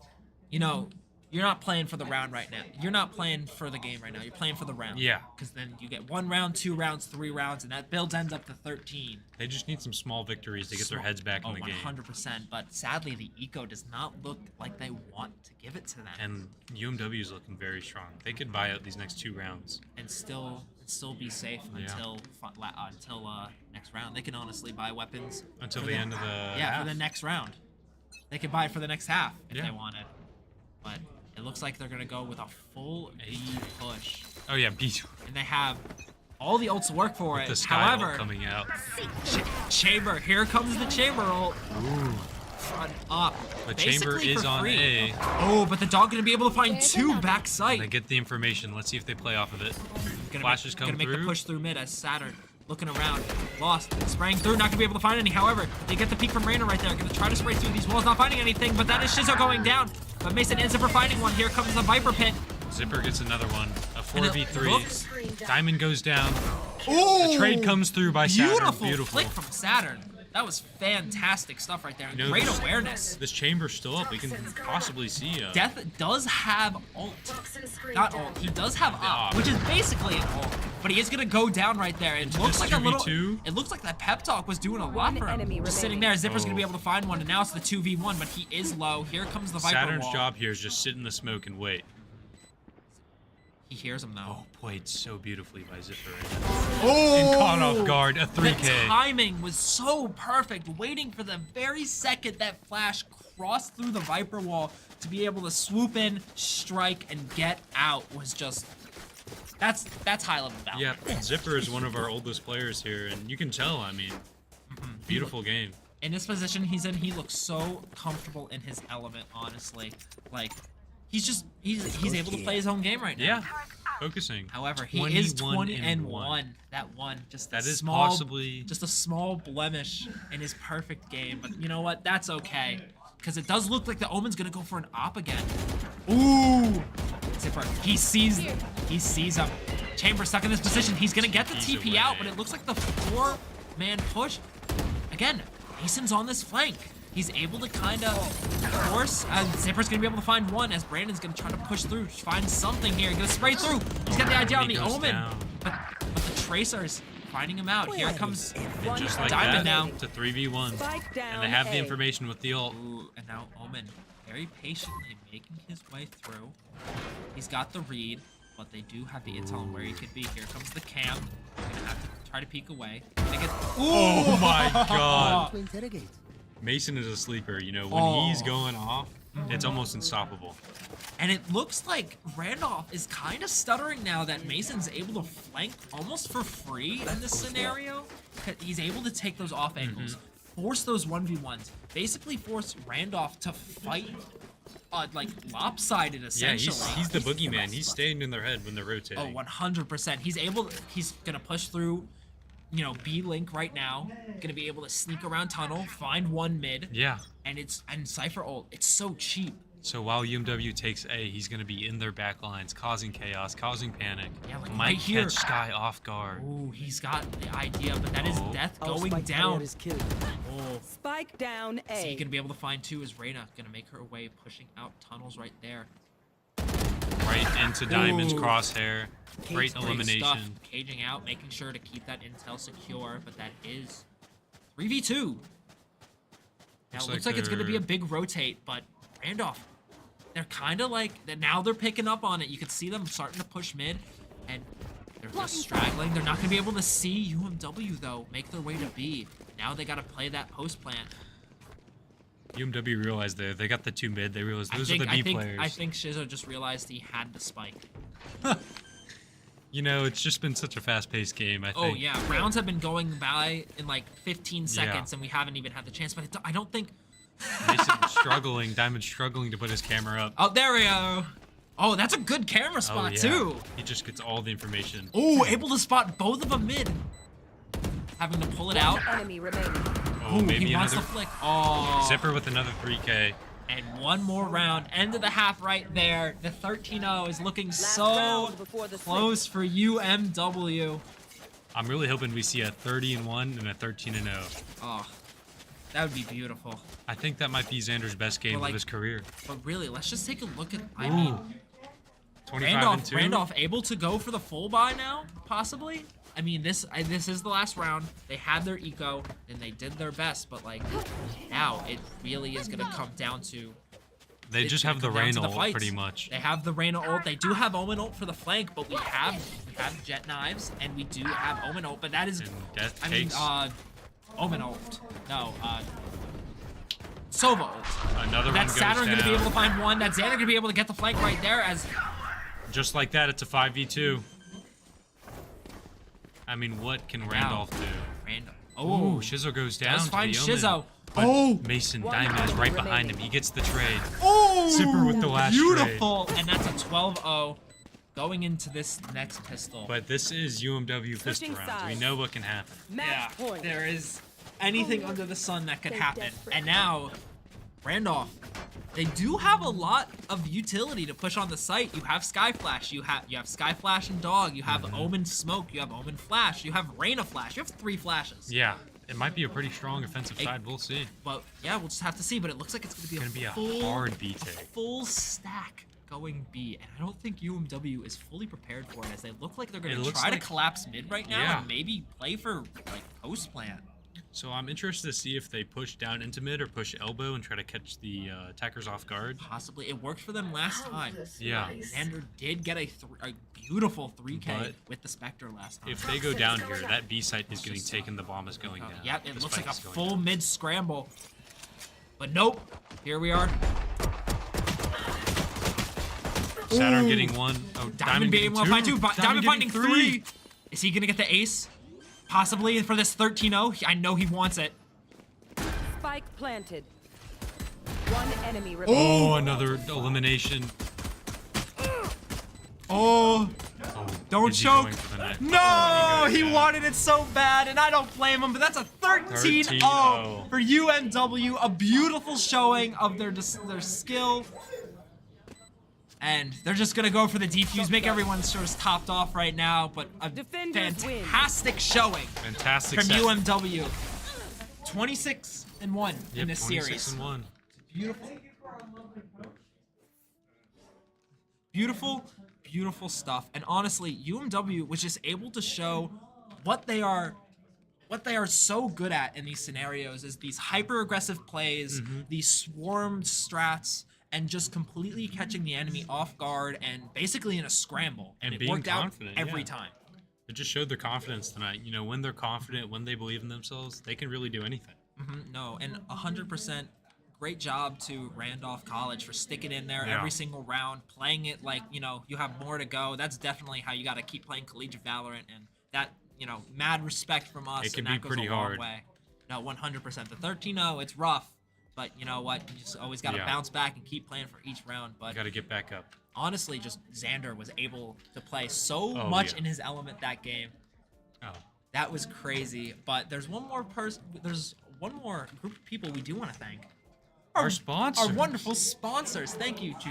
Speaker 4: you know, you're not playing for the round right now. You're not playing for the game right now. You're playing for the round.
Speaker 2: Yeah.
Speaker 4: Because then you get 1 round, 2 rounds, 3 rounds, and that builds ends up to 13.
Speaker 2: They just need some small victories to get their heads back in the game.
Speaker 4: 100%. But sadly, the eco does not look like they want to give it to them.
Speaker 2: And UMW is looking very strong. They could buy out these next 2 rounds.
Speaker 4: And still be safe until next round. They can honestly buy weapons
Speaker 2: Until
Speaker 4: for
Speaker 2: the end of the
Speaker 4: for the
Speaker 2: half.
Speaker 4: next round. They could buy it for the next half if
Speaker 2: Yeah.
Speaker 4: they wanted. But it looks like they're gonna go with a full B push,
Speaker 2: Oh yeah, beat
Speaker 4: and they have all the ults to work for
Speaker 2: with
Speaker 4: it.
Speaker 2: the sky ult
Speaker 4: However,
Speaker 2: coming out.
Speaker 4: Chamber, here comes the Chamber ult.
Speaker 2: Ooh.
Speaker 4: Front up.
Speaker 2: The chamber
Speaker 4: basically
Speaker 2: is
Speaker 4: for
Speaker 2: on
Speaker 4: free.
Speaker 2: A.
Speaker 4: Oh, but the dog gonna be able to find 2 back
Speaker 2: They
Speaker 4: sight.
Speaker 2: get the information. Let's see if they play off of it.
Speaker 4: Gonna
Speaker 2: Flashes
Speaker 4: make,
Speaker 2: come
Speaker 4: gonna make the
Speaker 2: through.
Speaker 4: push through mid as Saturn looking around, lost, spraying through, not gonna be able to find any. However, they get the peek from Rainer right there. Gonna try to spray through these walls, not finding anything, but that is Shizo going down. But Mason ends up for finding one. Here comes the Viper Pit.
Speaker 2: Zipper gets another one. A
Speaker 4: And it
Speaker 2: 4v3.
Speaker 4: looks-
Speaker 2: Diamond goes down.
Speaker 4: Ooh!
Speaker 2: The trade comes through by Saturn.
Speaker 4: Beautiful,
Speaker 2: Beautiful.
Speaker 4: flick from Saturn. That was fantastic stuff right there.
Speaker 2: You know,
Speaker 4: Great
Speaker 2: this-
Speaker 4: awareness.
Speaker 2: This chamber's still up. We can possibly see
Speaker 4: Death does have ult. Not ult. He does have up, which is basically an ult. But he is gonna go down right there. It looks
Speaker 2: this
Speaker 4: like a little.
Speaker 2: 2v2?
Speaker 4: It looks like that pep talk was doing a lot for
Speaker 3: One enemy
Speaker 4: him. Just sitting
Speaker 3: remaining.
Speaker 4: there, Zipper's gonna be
Speaker 2: Oh.
Speaker 4: able to find one, and now it's the 2v1. But he is low. Here comes the Viper
Speaker 2: Saturn's
Speaker 4: wall.
Speaker 2: job here is just sit in the smoke and wait.
Speaker 4: He hears him though.
Speaker 2: Oh, played so beautifully by Zipper.
Speaker 4: Oh!
Speaker 2: And caught off guard. A
Speaker 4: The
Speaker 2: 3K.
Speaker 4: timing was so perfect, waiting for the very second that flash crossed through the Viper wall to be able to swoop in, strike, and get out was just. That's high level value.
Speaker 2: Yeah, Zipper is one of our oldest players here, and you can tell, I mean, beautiful game.
Speaker 4: In this position he's in, he looks so comfortable in his element, honestly. Like, he's able to play his own game right now.
Speaker 2: Yeah, focusing.
Speaker 4: However, he is
Speaker 2: 21
Speaker 4: 20-1. That one, just
Speaker 2: That
Speaker 4: a
Speaker 2: is
Speaker 4: small,
Speaker 2: possibly-
Speaker 4: just a small blemish in his perfect game. But you know what? That's okay, because it does look like the Omen's gonna go for an op again. Ooh, Zipper. He sees him. Chamber stuck in this position. He's gonna get the
Speaker 2: He's
Speaker 4: TP out, but it looks like the 4-man push. Again, Mason's on this flank. He's able to kind of force. Zipper's gonna be able to find one as Brandon's gonna try to push through, find something here. Gonna spray through. He's got the idea on
Speaker 2: He
Speaker 4: the
Speaker 2: goes
Speaker 4: Omen,
Speaker 2: down.
Speaker 4: but the Tracer's finding him out. Here comes.
Speaker 2: And just like
Speaker 4: Diamond
Speaker 2: that,
Speaker 4: now.
Speaker 2: it's a 3v1.
Speaker 3: Spike down.
Speaker 2: And they have the
Speaker 3: A.
Speaker 2: information with the ult.
Speaker 4: Ooh, and now Omen very patiently making his way through. He's got the read, but they do have the intel on where he could be. Here comes the cam. Gonna have to try to peek away. They get.
Speaker 2: Oh my god.
Speaker 5: To interrogate.
Speaker 2: Mason is a sleeper, you know, when he's
Speaker 4: Oh.
Speaker 2: going off, it's almost unstoppable.
Speaker 4: And it looks like Randolph is kind of stuttering now that Mason's able to flank almost for free in this scenario. He's able to take those off angles, force those 1v1s, basically force Randolph to fight like lopsided
Speaker 2: Yeah,
Speaker 4: essentially.
Speaker 2: he's the boogeyman. He's staying in their head when they're
Speaker 4: Oh,
Speaker 2: rotating.
Speaker 4: 100%. He's gonna push through, you know, B link right now. Gonna be able to sneak around tunnel, find one mid,
Speaker 2: Yeah.
Speaker 4: and Cypher ult. It's so cheap.
Speaker 2: So while UMW takes A, he's going to be in their back lines, causing chaos, causing panic.
Speaker 4: Yeah, like
Speaker 2: Might
Speaker 4: right here.
Speaker 2: catch Sky off guard.
Speaker 4: Ooh, he's got the idea, but that is
Speaker 2: Oh.
Speaker 4: death
Speaker 5: Our
Speaker 4: going
Speaker 5: spike
Speaker 4: down.
Speaker 5: player is killed.
Speaker 4: Oh,
Speaker 3: Spike down
Speaker 4: is he
Speaker 3: A.
Speaker 4: gonna be able to find two? Is Reyna gonna make her way, pushing out tunnels right there?
Speaker 2: Right into Diamond's
Speaker 4: Ooh.
Speaker 2: crosshair. Great
Speaker 5: Great
Speaker 2: elimination.
Speaker 4: Stuff, caging out, making sure to keep that intel secure, but that is 3v2. Now
Speaker 2: Looks
Speaker 4: it looks
Speaker 2: like
Speaker 4: like it's gonna be a
Speaker 2: they're-
Speaker 4: big rotate, but Randolph, they're kind of like now they're picking up on it. You can see them starting to push mid, and they're just straggling. They're not gonna be able to see UMW though make their way to B. Now they gotta play that post plant.
Speaker 2: UMW realized they got the two mid. They realized those
Speaker 4: I
Speaker 2: are the B
Speaker 4: think
Speaker 2: players.
Speaker 4: I think Shizo just realized he had the spike.
Speaker 2: You know, it's just been such a fast-paced game, I think.
Speaker 4: Oh yeah, rounds have been going by in like 15
Speaker 2: Yeah.
Speaker 4: seconds, and we haven't even had the chance. But I don't think.
Speaker 2: Mason struggling, Diamond struggling to put his camera up.
Speaker 4: Oh, there we go. Oh, that's a good camera spot, too.
Speaker 2: He just gets all the information.
Speaker 4: Oh, able to spot both of them mid. Having to pull it out.
Speaker 3: Enemy remaining.
Speaker 2: Oh,
Speaker 4: Ooh,
Speaker 2: maybe
Speaker 4: he wants to
Speaker 2: another
Speaker 4: flick. Oh.
Speaker 2: Zipper with another 3K.
Speaker 4: And one more round. End of the half right there. The 13-0 is looking so
Speaker 3: round before the
Speaker 4: close for UMW.
Speaker 2: I'm really hoping we see a 30-1 and a 13-0.
Speaker 4: Oh, that would be beautiful.
Speaker 2: I think that might be Xander's best game
Speaker 4: Like-
Speaker 2: of his career.
Speaker 4: But really, let's just take a look at. I
Speaker 2: Ooh.
Speaker 4: mean,
Speaker 2: 25-2.
Speaker 4: Randolph able to go for the full buy now, possibly. I mean, this is the last round. They had their eco and they did their best, but like now it really is gonna come down to.
Speaker 2: They
Speaker 4: it's
Speaker 2: just
Speaker 4: gonna
Speaker 2: have the
Speaker 4: come down
Speaker 2: rain
Speaker 4: to
Speaker 2: ult
Speaker 4: fights.
Speaker 2: pretty much.
Speaker 4: They have the Reyna ult. They do have Omen ult for the flank, but we have Jet Knives and we do have Omen ult. But that is,
Speaker 2: And Death
Speaker 4: I mean,
Speaker 2: takes
Speaker 4: Omen ult. No, Sova ult.
Speaker 2: another one
Speaker 4: That's
Speaker 2: goes
Speaker 4: Saturn
Speaker 2: down.
Speaker 4: gonna be able to find one. That's Xander gonna be able to get the flank right there as.
Speaker 2: Just like that, it's a 5v2. I mean, what can Randolph do?
Speaker 4: Random.
Speaker 2: Oh,
Speaker 4: Oh,
Speaker 2: Shizzo goes down
Speaker 4: does
Speaker 2: to
Speaker 4: find
Speaker 2: the Omen.
Speaker 4: Shizzo.
Speaker 2: But
Speaker 4: Oh.
Speaker 2: Mason
Speaker 3: One
Speaker 2: Diamond is
Speaker 3: enemy
Speaker 2: right behind
Speaker 3: remaining.
Speaker 2: him. He gets the trade.
Speaker 4: Oh,
Speaker 2: Zipper with the last
Speaker 4: beautiful. And that's a 12-0 going into this next pistol.
Speaker 2: But this is UMW fist
Speaker 3: Switching
Speaker 2: rounds. We
Speaker 3: sides.
Speaker 2: know what can happen.
Speaker 3: Match point.
Speaker 4: there is anything under the sun that could
Speaker 3: Stay
Speaker 4: happen.
Speaker 3: desperate.
Speaker 4: And now, Randolph, they do have a lot of utility to push on the site. You have Sky Flash, you have Sky Flash and Dog, you have Omen Smoke, you have Omen Flash, you have Reyna Flash. You have 3 flashes.
Speaker 2: Yeah, it might be a pretty strong offensive side. We'll see.
Speaker 4: But yeah, we'll just have to see. But it looks like it's going to be a full,
Speaker 2: hard B take.
Speaker 4: full stack going B, and I don't think UMW is fully prepared for it, as they look like they're going
Speaker 2: It
Speaker 4: to
Speaker 2: looks
Speaker 4: try
Speaker 2: like-
Speaker 4: to collapse mid right now
Speaker 2: Yeah.
Speaker 4: and maybe play for like post plant.
Speaker 2: So I'm interested to see if they push down into mid or push elbow and try to catch the attackers off guard.
Speaker 4: Possibly, it worked for them last time.
Speaker 2: Yeah.
Speaker 4: Xander did get a beautiful 3K
Speaker 2: But
Speaker 4: with the Spectre last time.
Speaker 2: If they go down here, that B site is getting taken. The bomb is going down.
Speaker 4: Yeah, it
Speaker 2: The
Speaker 4: looks like
Speaker 2: spike
Speaker 4: a
Speaker 2: is going
Speaker 4: full
Speaker 2: down.
Speaker 4: mid scramble. But nope, here we are.
Speaker 2: Saturn
Speaker 4: Ooh.
Speaker 2: getting one. Oh,
Speaker 4: Diamond being
Speaker 2: getting
Speaker 4: able to find two. Diamond finding
Speaker 2: getting
Speaker 4: 3. Is he gonna get the ace? Possibly for this 13-0. I know he wants it.
Speaker 3: Spike planted. One enemy remaining.
Speaker 2: Oh, another elimination.
Speaker 4: Oh,
Speaker 2: Oh,
Speaker 4: don't
Speaker 2: is he
Speaker 4: choke.
Speaker 2: going for the neck?
Speaker 4: No,
Speaker 2: Oh,
Speaker 4: he
Speaker 2: goes
Speaker 4: wanted it so bad, and I don't blame him. But that's a 13-0
Speaker 2: 13-0.
Speaker 4: for UMW. A beautiful showing of their skill. And they're just gonna go for the defuse, make everyone sort of topped off right now. But a
Speaker 3: Defenders win.
Speaker 4: fantastic showing
Speaker 2: Fantastic
Speaker 4: from
Speaker 2: set.
Speaker 4: UMW. 26-1
Speaker 2: Yep,
Speaker 4: in this
Speaker 2: 26
Speaker 4: series.
Speaker 2: and 1.
Speaker 4: Beautiful. Beautiful, beautiful stuff. And honestly, UMW was just able to show what they are so good at in these scenarios is these hyper aggressive plays, these swarmed strats, and just completely catching the enemy off guard and basically in a scramble. And
Speaker 2: And
Speaker 4: it
Speaker 2: being
Speaker 4: worked out
Speaker 2: confident,
Speaker 4: every
Speaker 2: yeah.
Speaker 4: time.
Speaker 2: It just showed their confidence tonight. You know, when they're confident, when they believe in themselves, they can really do anything.
Speaker 4: No, and 100% great job to Randolph College for sticking in there
Speaker 2: Yeah.
Speaker 4: every single round, playing it like, you know, you have more to go. That's definitely how you got to keep playing collegiate Valorant, and that, you know, mad respect from us.
Speaker 2: It can
Speaker 4: and that
Speaker 2: be
Speaker 4: goes
Speaker 2: pretty
Speaker 4: a long
Speaker 2: hard.
Speaker 4: way. No, 100%. The 13-0, it's rough, but you know what? You just always got to
Speaker 2: Yeah.
Speaker 4: bounce back and keep playing for each round. But
Speaker 2: Got to get back up.
Speaker 4: honestly, just Xander was able to play so
Speaker 2: Oh,
Speaker 4: much
Speaker 2: yeah.
Speaker 4: in his element that game.
Speaker 2: Oh,
Speaker 4: That was crazy. But there's one more person. There's one more group of people we do want to thank.
Speaker 2: Our sponsors.
Speaker 4: Our wonderful sponsors. Thank you to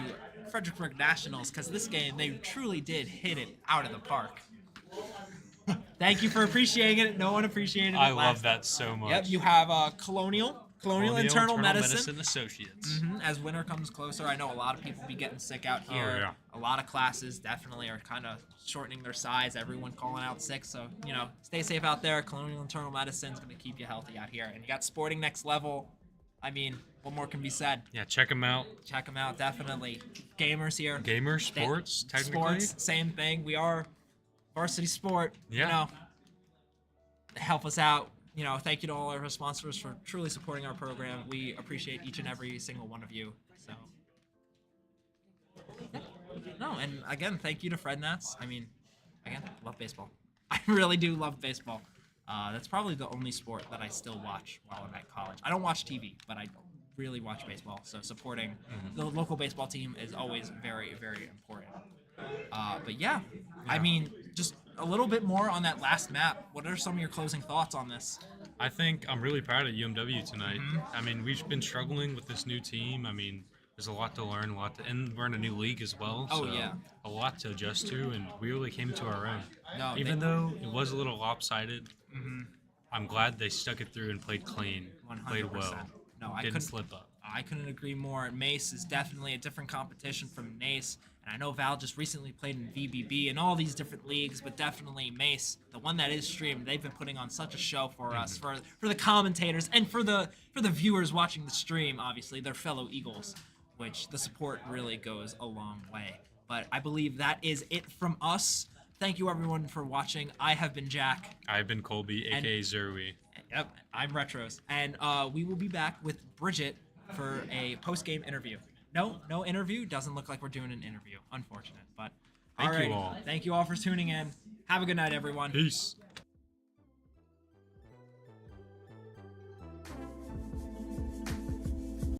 Speaker 4: Fredericksburg Nationals, because this game, they truly did hit it out of the park. Thank you for appreciating it. No one appreciated it
Speaker 2: I
Speaker 4: last
Speaker 2: love that so much.
Speaker 4: Yep, you have Colonial Internal Medicine.
Speaker 2: Associates.
Speaker 4: As winter comes closer, I know a lot of people be getting sick out here.
Speaker 2: yeah.
Speaker 4: A lot of classes definitely are kind of shortening their size. Everyone calling out sick. So, you know, stay safe out there. Colonial Internal Medicine is going to keep you healthy out here. And you got Sporting Next Level. I mean, what more can be said?
Speaker 2: Yeah, check them out.
Speaker 4: Check them out, definitely. Gamers here.
Speaker 2: Gamer,
Speaker 4: They-
Speaker 2: sports, technically.
Speaker 4: Sports, same thing. We are varsity sport.
Speaker 2: Yeah.
Speaker 4: You know, help us out. You know, thank you to all our sponsors for truly supporting our program. We appreciate each and every single one of you. So, yeah. No, and again, thank you to Fred Nats. I mean, again, love baseball. I really do love baseball. That's probably the only sport that I still watch while I'm at college. I don't watch TV, but I really watch baseball. So supporting the local baseball team is always very, very important. But yeah, I mean, just a little bit more on that last map. What are some of your closing thoughts on this?
Speaker 2: I think I'm really proud of UMW tonight. I mean, we've been struggling with this new team. I mean, there's a lot to learn, and we're in a new league as well.
Speaker 4: Oh,
Speaker 2: So
Speaker 4: yeah.
Speaker 2: a lot to adjust to, and we really came to our own.
Speaker 4: No,
Speaker 2: Even though it was a little lopsided, I'm glad they stuck it through and played clean,
Speaker 4: 100%.
Speaker 2: played well,
Speaker 4: No, I
Speaker 2: didn't
Speaker 4: couldn't
Speaker 2: slip up.
Speaker 4: I couldn't agree more. Mace is definitely a different competition from Nace. And I know Val just recently played in VBB and all these different leagues, but definitely Mace, the one that is streamed, they've been putting on such a show for us, for the commentators, and for the viewers watching the stream, obviously, they're fellow Eagles, which the support really goes a long way. But I believe that is it from us. Thank you everyone for watching. I have been Jack.
Speaker 2: I've been Colby, aka Zerwi.
Speaker 4: Yep, I'm Retros. And we will be back with Bridget for a post-game interview. No interview. Doesn't look like we're doing an interview. Unfortunate. But
Speaker 2: Thank you
Speaker 4: alright.
Speaker 2: all.
Speaker 4: Thank you all for tuning in. Have a good night, everyone.
Speaker 2: Peace.